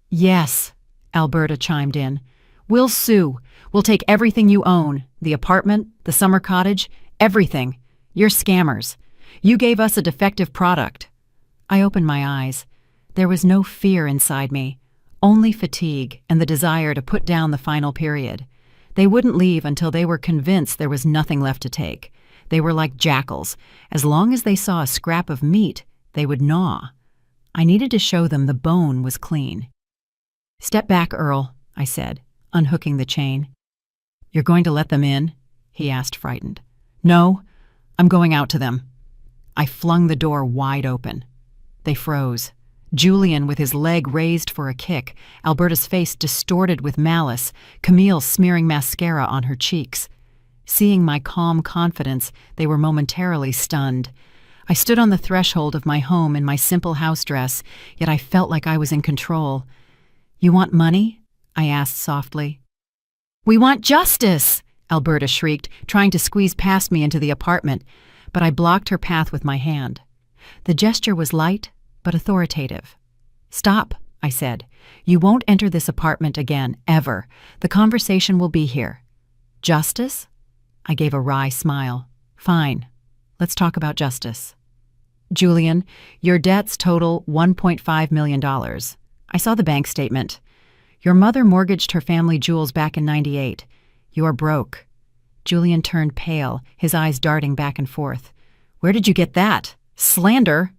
Yes, Alberta chimed in. We'll sue. We'll take everything you own, the apartment, the summer cottage, everything. You're scammers. You gave us a defective product. I opened my eyes. There was no fear inside me, only fatigue and the desire to put down the final period. They wouldn't leave until they were convinced there was nothing left to take. They were like jackals. As long as they saw a scrap of meat, they would gnaw. I needed to show them the bone was clean. Step back, Earl, I said, unhooking the chain. You're going to let them in? He asked, frightened. No, I'm going out to them. I flung the door wide open. They froze. Julian with his leg raised for a kick, Alberta's face distorted with malice, Camille smearing mascara on her cheeks. Seeing my calm confidence, they were momentarily stunned. I stood on the threshold of my home in my simple house dress, yet I felt like I was in control. You want money? I asked softly. We want justice! Alberta shrieked, trying to squeeze past me into the apartment, but I blocked her path with my hand. The gesture was light, but authoritative. Stop, I said. You won't enter this apartment again, ever. The conversation will be here. Justice? I gave a wry smile. Fine. Let's talk about justice. Julian, your debts total $1.5 million. I saw the bank statement. Your mother mortgaged her family jewels back in '98. You're broke. Julian turned pale, his eyes darting back and forth. Where did you get that? Slander?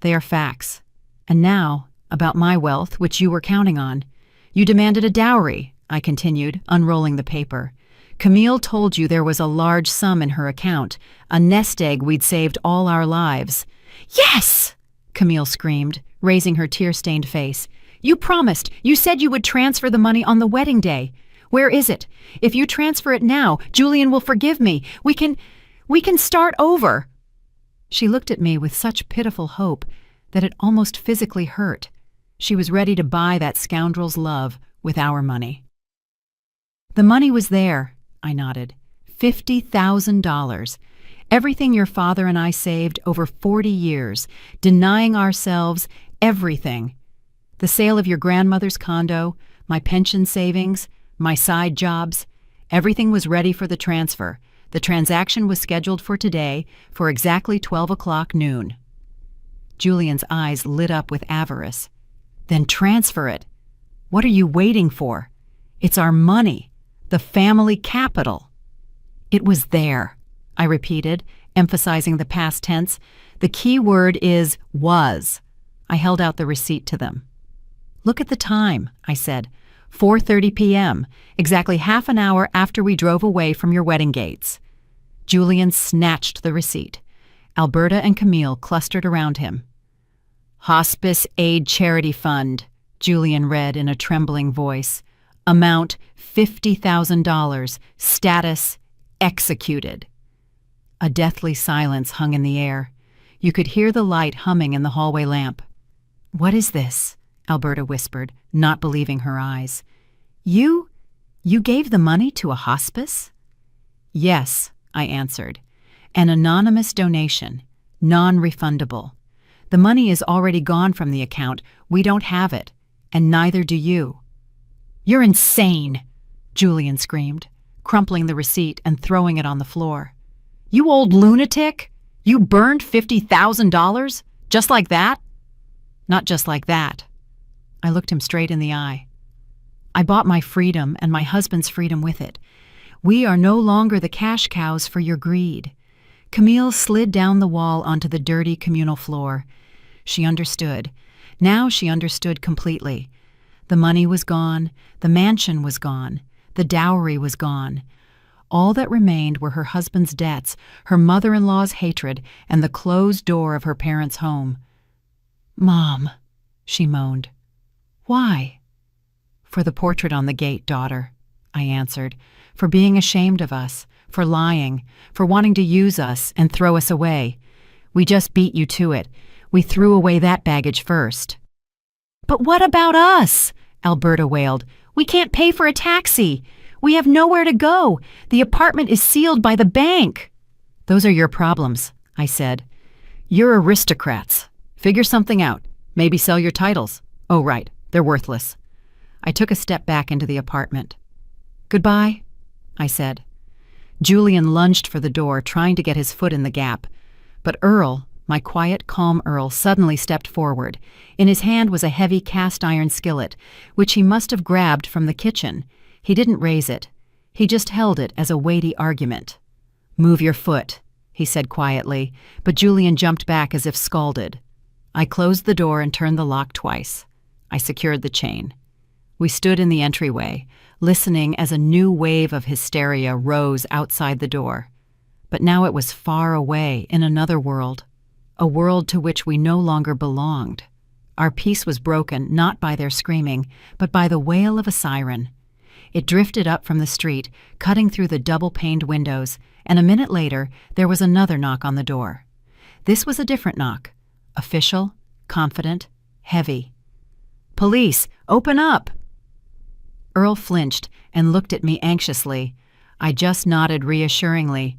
They are facts. And now, about my wealth, which you were counting on. You demanded a dowry, I continued, unrolling the paper. Camille told you there was a large sum in her account, a nest egg we'd saved all our lives. Yes! Camille screamed, raising her tear-stained face. You promised. You said you would transfer the money on the wedding day. Where is it? If you transfer it now, Julian will forgive me. We can start over. She looked at me with such pitiful hope that it almost physically hurt. She was ready to buy that scoundrel's love with our money. The money was there, I nodded. $50,000. Everything your father and I saved over 40 years, denying ourselves everything. The sale of your grandmother's condo, my pension savings, my side jobs, everything was ready for the transfer. The transaction was scheduled for today for exactly 12 o'clock noon. Julian's eyes lit up with avarice. Then transfer it. What are you waiting for? It's our money, the family capital. It was there, I repeated, emphasizing the past tense. The key word is was. I held out the receipt to them. Look at the time, I said. 4:30 p.m., exactly half an hour after we drove away from your wedding gates. Julian snatched the receipt. Alberta and Camille clustered around him. Hospice Aid Charity Fund, Julian read in a trembling voice. Amount $50,000. Status executed. A deathly silence hung in the air. You could hear the light humming in the hallway lamp. What is this? Alberta whispered, not believing her eyes. You gave the money to a hospice? Yes, I answered. An anonymous donation, non-refundable. The money is already gone from the account. We don't have it, and neither do you. You're insane, Julian screamed, crumpling the receipt and throwing it on the floor. You old lunatic! You burned $50,000? Just like that? Not just like that. I looked him straight in the eye. I bought my freedom and my husband's freedom with it. We are no longer the cash cows for your greed. Camille slid down the wall onto the dirty communal floor. She understood. Now she understood completely. The money was gone. The mansion was gone. The dowry was gone. All that remained were her husband's debts, her mother-in-law's hatred, and the closed door of her parents' home. Mom, she moaned. Why? For the portrait on the gate, daughter, I answered. For being ashamed of us, for lying, for wanting to use us and throw us away. We just beat you to it. We threw away that baggage first. But what about us? Alberta wailed. We can't pay for a taxi. We have nowhere to go. The apartment is sealed by the bank. Those are your problems, I said. You're aristocrats. Figure something out. Maybe sell your titles. Oh, right. They're worthless. I took a step back into the apartment. Goodbye, I said. Julian lunged for the door, trying to get his foot in the gap. But Earl, my quiet, calm Earl, suddenly stepped forward. In his hand was a heavy cast-iron skillet, which he must have grabbed from the kitchen. He didn't raise it. He just held it as a weighty argument. Move your foot, he said quietly, but Julian jumped back as if scalded. I closed the door and turned the lock twice. I secured the chain. We stood in the entryway, listening as a new wave of hysteria rose outside the door. But now it was far away, in another world, a world to which we no longer belonged. Our peace was broken not by their screaming, but by the wail of a siren. It drifted up from the street, cutting through the double-paned windows, and a minute later there was another knock on the door. This was a different knock, official, confident, heavy. Police, open up! Earl flinched and looked at me anxiously. I just nodded reassuringly.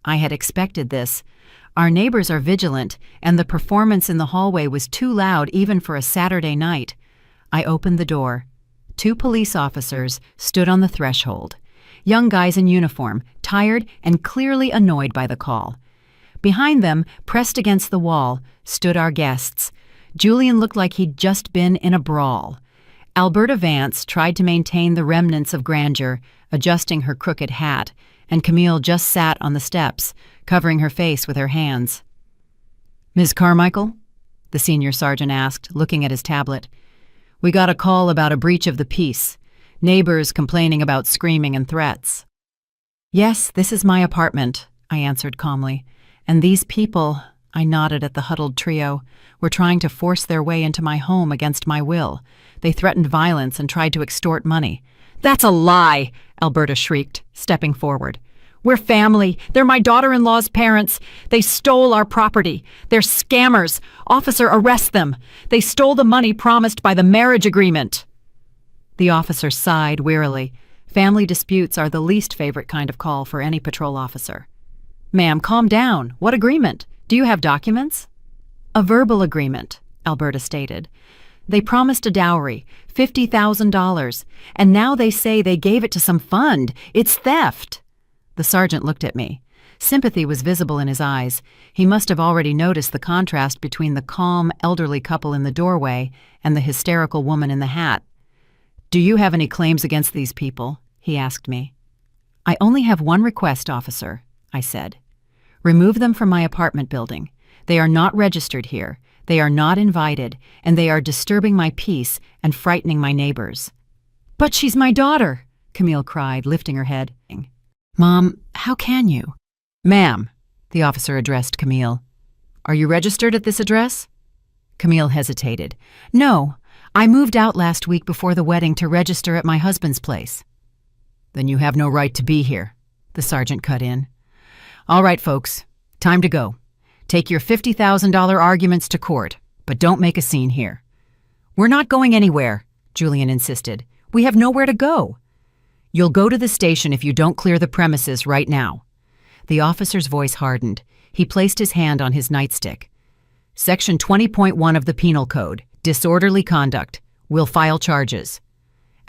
I had expected this. Our neighbors are vigilant, and the performance in the hallway was too loud even for a Saturday night. I opened the door. 2 police officers stood on the threshold. Young guys in uniform, tired and clearly annoyed by the call. Behind them, pressed against the wall, stood our guests. Julian looked like he'd just been in a brawl. Alberta Vance tried to maintain the remnants of grandeur, adjusting her crooked hat, and Camille just sat on the steps, covering her face with her hands. Ms. Carmichael? The senior sergeant asked, looking at his tablet. We got a call about a breach of the peace. Neighbors complaining about screaming and threats. Yes, this is my apartment, I answered calmly. And these people, I nodded at the huddled trio, were trying to force their way into my home against my will. They threatened violence and tried to extort money. That's a lie, Alberta shrieked, stepping forward. We're family. They're my daughter-in-law's parents. They stole our property. They're scammers. Officer, arrest them. They stole the money promised by the marriage agreement. The officer sighed wearily. Family disputes are the least favorite kind of call for any patrol officer. Ma'am, calm down. What agreement? Do you have documents? A verbal agreement, Alberta stated. They promised a dowry, $50,000, and now they say they gave it to some fund. It's theft. The sergeant looked at me. Sympathy was visible in his eyes. He must have already noticed the contrast between the calm, elderly couple in the doorway and the hysterical woman in the hat. Do you have any claims against these people? He asked me. I only have one request, officer, I said. Remove them from my apartment building. They are not registered here. They are not invited, and they are disturbing my peace and frightening my neighbors." "But she's my daughter," Camille cried, lifting her head. "Mom, how can you?" "Ma'am," the officer addressed Camille. "Are you registered at this address?" Camille hesitated. "No, I moved out last week before the wedding to register at my husband's place." "Then you have no right to be here," the sergeant cut in. "All right, folks, time to go. Take your $50,000 arguments to court, but don't make a scene here." "We're not going anywhere," Julian insisted. "We have nowhere to go." "You'll go to the station if you don't clear the premises right now." The officer's voice hardened. He placed his hand on his nightstick. "Section 20.1 of the Penal Code, disorderly conduct. We'll file charges."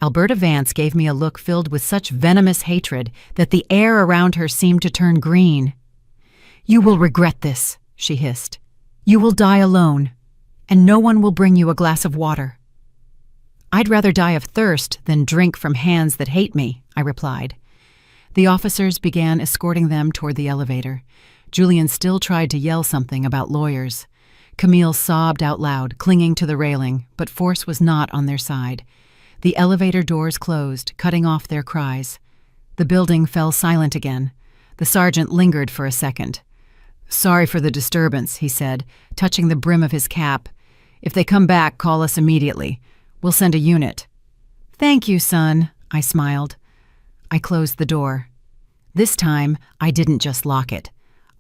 Alberta Vance gave me a look filled with such venomous hatred that the air around her seemed to turn green. "You will regret this," she hissed. "You will die alone, and no one will bring you a glass of water." "I'd rather die of thirst than drink from hands that hate me," I replied. The officers began escorting them toward the elevator. Julian still tried to yell something about lawyers. Camille sobbed out loud, clinging to the railing, but force was not on their side. The elevator doors closed, cutting off their cries. The building fell silent again. The sergeant lingered for a second. "Sorry for the disturbance," he said, touching the brim of his cap. "If they come back, call us immediately. We'll send a unit." "Thank you, son," I smiled. I closed the door. This time, I didn't just lock it.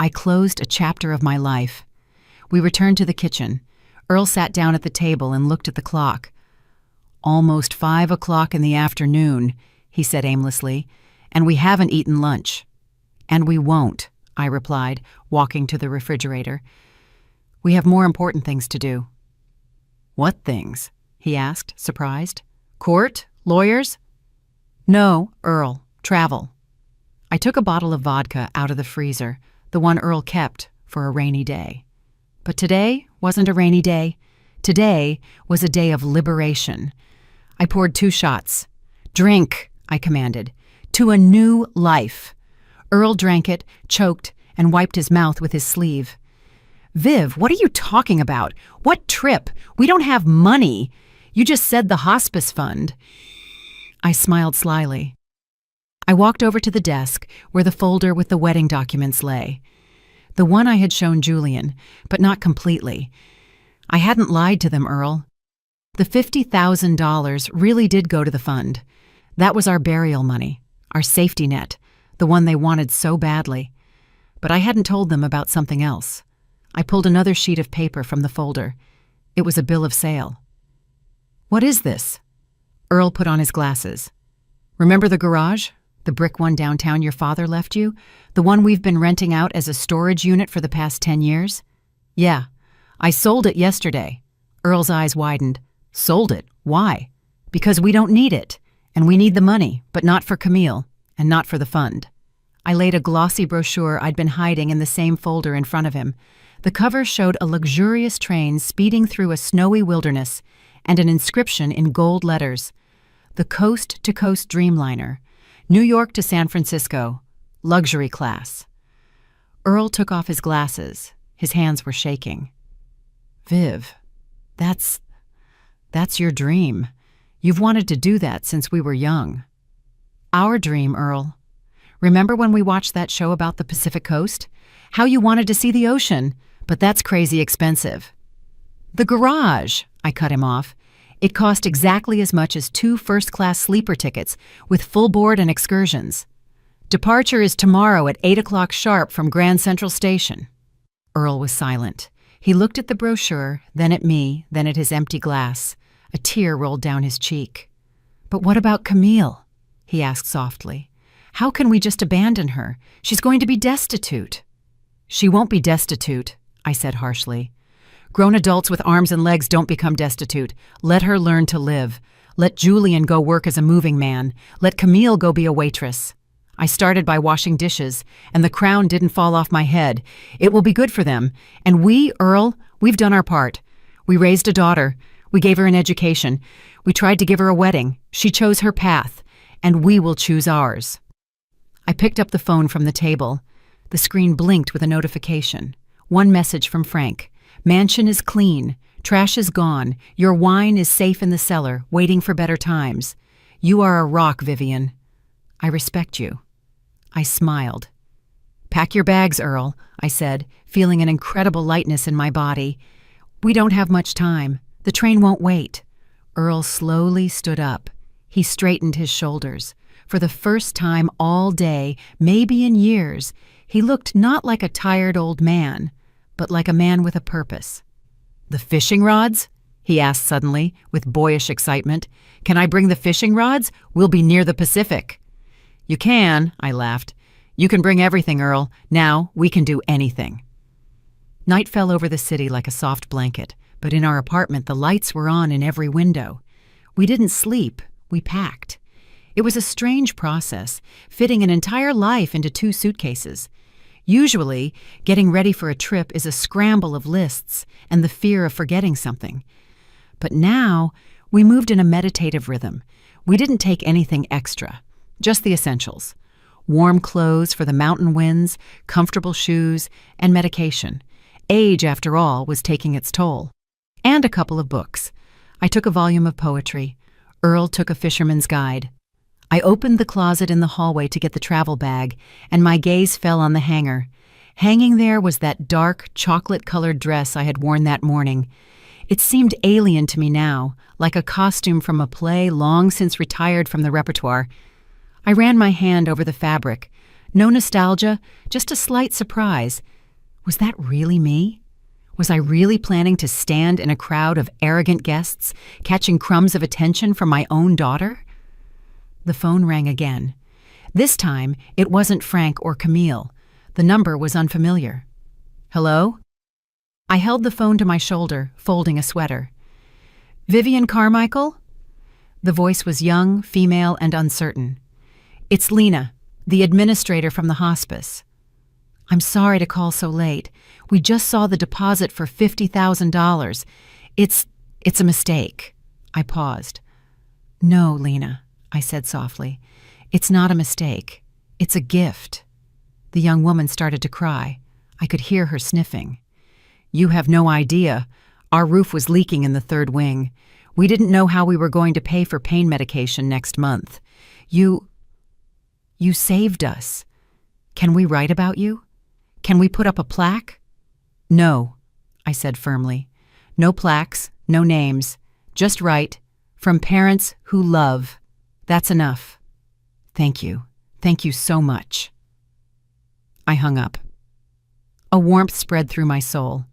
I closed a chapter of my life. We returned to the kitchen. Earl sat down at the table and looked at the clock. "Almost 5 o'clock in the afternoon," he said aimlessly, "and we haven't eaten lunch." "And we won't," I replied, walking to the refrigerator. "We have more important things to do." "What things?" he asked, surprised. "Court? Lawyers?" "No, Earl. Travel." I took a bottle of vodka out of the freezer, the one Earl kept for a rainy day. But today wasn't a rainy day. Today was a day of liberation. I poured 2 shots. "Drink," I commanded, "to a new life." Earl drank it, choked, and wiped his mouth with his sleeve. "Viv, what are you talking about? What trip? We don't have money. You just said the hospice fund." I smiled slyly. I walked over to the desk where the folder with the wedding documents lay. The one I had shown Julian, but not completely. I hadn't lied to them, Earl. The $50,000 really did go to the fund. That was our burial money, our safety net, the one they wanted so badly. But I hadn't told them about something else. I pulled another sheet of paper from the folder. It was a bill of sale. "What is this?" Earl put on his glasses. "Remember the garage? The brick one downtown your father left you? The one we've been renting out as a storage unit for the past 10 years? Yeah. I sold it yesterday." Earl's eyes widened. "Sold it? Why?" "Because we don't need it. And we need the money, but not for Camille, and not for the fund." I laid a glossy brochure I'd been hiding in the same folder in front of him. The cover showed a luxurious train speeding through a snowy wilderness and an inscription in gold letters. "The Coast to Coast Dreamliner. New York to San Francisco. Luxury class." Earl took off his glasses. His hands were shaking. "Viv, that's your dream. You've wanted to do that since we were young." "Our dream, Earl. Remember when we watched that show about the Pacific Coast? How you wanted to see the ocean, but that's crazy expensive." "The garage," I cut him off. "It cost exactly as much as 2 first-class sleeper tickets with full board and excursions. Departure is tomorrow at 8 o'clock sharp from Grand Central Station." Earl was silent. He looked at the brochure, then at me, then at his empty glass. A tear rolled down his cheek. "But what about Camille?" he asked softly. "How can we just abandon her? She's going to be destitute." "She won't be destitute," I said harshly. "Grown adults with arms and legs don't become destitute. Let her learn to live. Let Julian go work as a moving man. Let Camille go be a waitress. I started by washing dishes, and the crown didn't fall off my head. It will be good for them. And we, Earl, we've done our part. We raised a daughter. We gave her an education. We tried to give her a wedding. She chose her path, and we will choose ours." I picked up the phone from the table. The screen blinked with a notification. One message from Frank. Mansion is clean. Trash is gone. Your wine is safe in the cellar, waiting for better times. You are a rock, Vivian. I respect you. I smiled. Pack your bags, Earl, I said, feeling an incredible lightness in my body. We don't have much time. The train won't wait. Earl slowly stood up. He straightened his shoulders. For the first time all day, maybe in years, he looked not like a tired old man, but like a man with a purpose. The fishing rods? He asked suddenly, with boyish excitement. Can I bring the fishing rods? We'll be near the Pacific. You can, I laughed. You can bring everything, Earl. Now we can do anything. Night fell over the city like a soft blanket, but in our apartment the lights were on in every window. We didn't sleep, we packed. It was a strange process, fitting an entire life into 2 suitcases. Usually, getting ready for a trip is a scramble of lists and the fear of forgetting something. But now, we moved in a meditative rhythm. We didn't take anything extra, just the essentials. Warm clothes for the mountain winds, comfortable shoes, and medication. Age, after all, was taking its toll. And a couple of books. I took a volume of poetry. Earl took a fisherman's guide. I opened the closet in the hallway to get the travel bag, and my gaze fell on the hanger. Hanging there was that dark, chocolate-colored dress I had worn that morning. It seemed alien to me now, like a costume from a play long since retired from the repertoire. I ran my hand over the fabric. No nostalgia, just a slight surprise. Was that really me? Was I really planning to stand in a crowd of arrogant guests, catching crumbs of attention from my own daughter? The phone rang again. This time, it wasn't Frank or Camille. The number was unfamiliar. Hello? I held the phone to my shoulder, folding a sweater. Vivian Carmichael? The voice was young, female, and uncertain. It's Lena, the administrator from the hospice. I'm sorry to call so late. We just saw the deposit for $50,000. It's a mistake. I paused. No, Lena, I said softly. It's not a mistake. It's a gift. The young woman started to cry. I could hear her sniffing. You have no idea. Our roof was leaking in the 3rd wing. We didn't know how we were going to pay for pain medication next month. You saved us. Can we write about you? Can we put up a plaque? No, I said firmly. No plaques, no names. Just write, from parents who love. That's enough. Thank you. Thank you so much. I hung up. A warmth spread through my soul.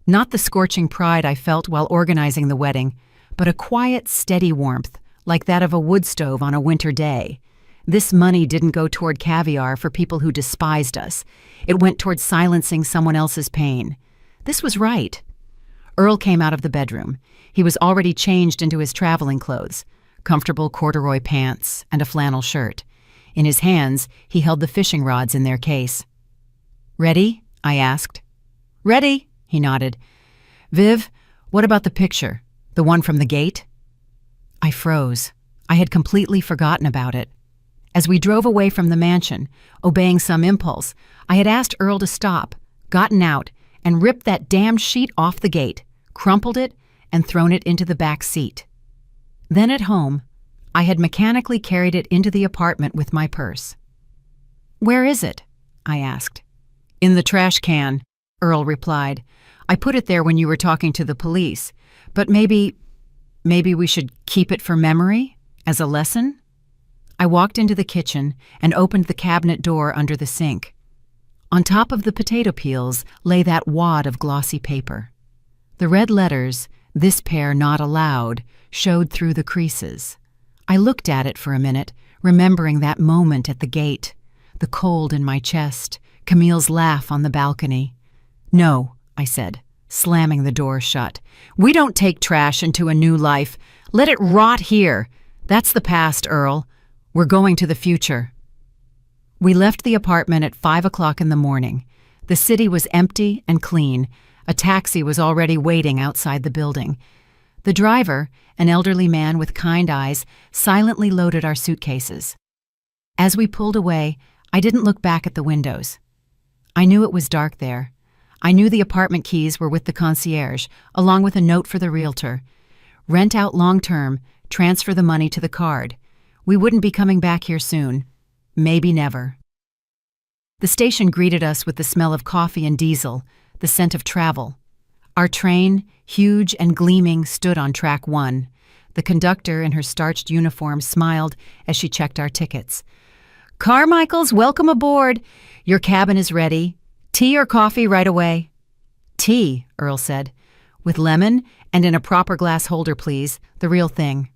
Not the scorching pride I felt while organizing the wedding, but a quiet, steady warmth, like that of a wood stove on a winter day. This money didn't go toward caviar for people who despised us. It went toward silencing someone else's pain. This was right. Earl came out of the bedroom. He was already changed into his traveling clothes, comfortable corduroy pants and a flannel shirt. In his hands, he held the fishing rods in their case. Ready? I asked. Ready, he nodded. Viv, what about the picture? The one from the gate? I froze. I had completely forgotten about it. As we drove away from the mansion, obeying some impulse, I had asked Earl to stop, gotten out, and ripped that damned sheet off the gate, crumpled it, and thrown it into the back seat. Then at home, I had mechanically carried it into the apartment with my purse. Where is it? I asked. In the trash can, Earl replied. I put it there when you were talking to the police, but maybe we should keep it for memory, as a lesson? I walked into the kitchen and opened the cabinet door under the sink. On top of the potato peels lay that wad of glossy paper. The red letters, "This pair not allowed," showed through the creases. I looked at it for a minute, remembering that moment at the gate, the cold in my chest, Camille's laugh on the balcony. No, I said, slamming the door shut. We don't take trash into a new life. Let it rot here. That's the past, Earl. We're going to the future. We left the apartment at 5 o'clock in the morning. The city was empty and clean. A taxi was already waiting outside the building. The driver, an elderly man with kind eyes, silently loaded our suitcases. As we pulled away, I didn't look back at the windows. I knew it was dark there. I knew the apartment keys were with the concierge, along with a note for the realtor. Rent out long-term, transfer the money to the card. We wouldn't be coming back here soon. Maybe never. The station greeted us with the smell of coffee and diesel, the scent of travel. Our train, huge and gleaming, stood on track 1. The conductor in her starched uniform smiled as she checked our tickets. "Carmichael's, welcome aboard. Your cabin is ready. Tea or coffee right away?" "Tea," Earl said. "With lemon and in a proper glass holder, please. The real thing."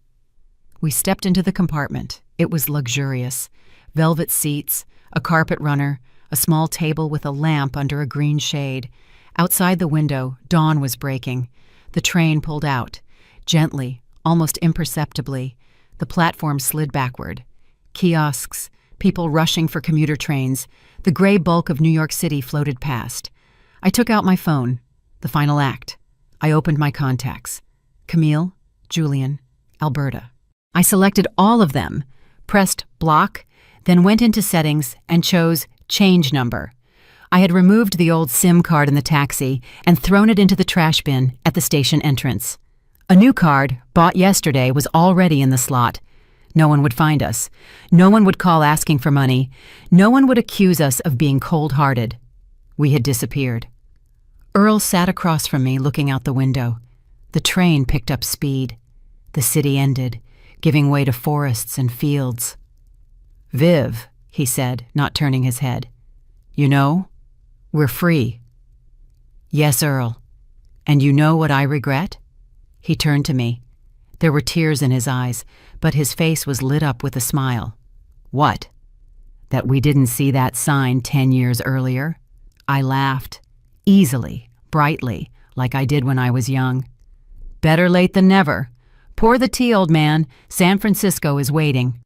We stepped into the compartment. It was luxurious. Velvet seats, a carpet runner, a small table with a lamp under a green shade. Outside the window, dawn was breaking. The train pulled out. Gently, almost imperceptibly, the platform slid backward. Kiosks, people rushing for commuter trains, the gray bulk of New York City floated past. I took out my phone. The final act. I opened my contacts. Camille, Julian, Alberta. I selected all of them, pressed block, then went into settings and chose change number. I had removed the old SIM card in the taxi and thrown it into the trash bin at the station entrance. A new card, bought yesterday, was already in the slot. No one would find us. No one would call asking for money. No one would accuse us of being cold-hearted. We had disappeared. Earl sat across from me, looking out the window. The train picked up speed. The city ended, giving way to forests and fields. "Viv," he said, not turning his head. "You know, we're free." "Yes, Earl. And you know what I regret?" He turned to me. There were tears in his eyes, but his face was lit up with a smile. "What?" "That we didn't see that sign 10 years earlier." I laughed, easily, brightly, like I did when I was young. "Better late than never. Pour the tea, old man. San Francisco is waiting."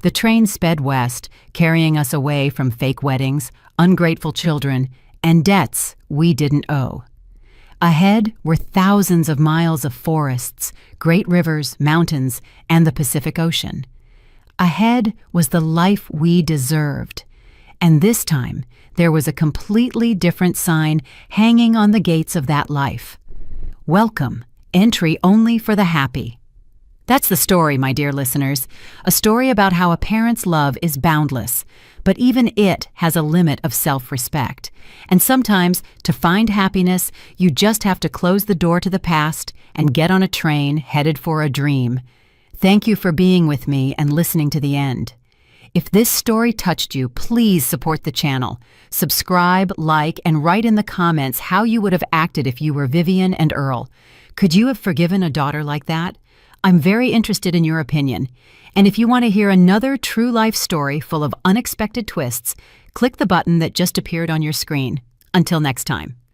The train sped west, carrying us away from fake weddings, ungrateful children, and debts we didn't owe. Ahead were thousands of miles of forests, great rivers, mountains, and the Pacific Ocean. Ahead was the life we deserved. And this time, there was a completely different sign hanging on the gates of that life. "Welcome, entry only for the happy." That's the story, my dear listeners, a story about how a parent's love is boundless, but even it has a limit of self-respect. And sometimes, to find happiness, you just have to close the door to the past and get on a train headed for a dream. Thank you for being with me and listening to the end. If this story touched you, please support the channel. Subscribe, like, and write in the comments how you would have acted if you were Vivian and Earl. Could you have forgiven a daughter like that? I'm very interested in your opinion. And if you want to hear another true life story full of unexpected twists, click the button that just appeared on your screen. Until next time.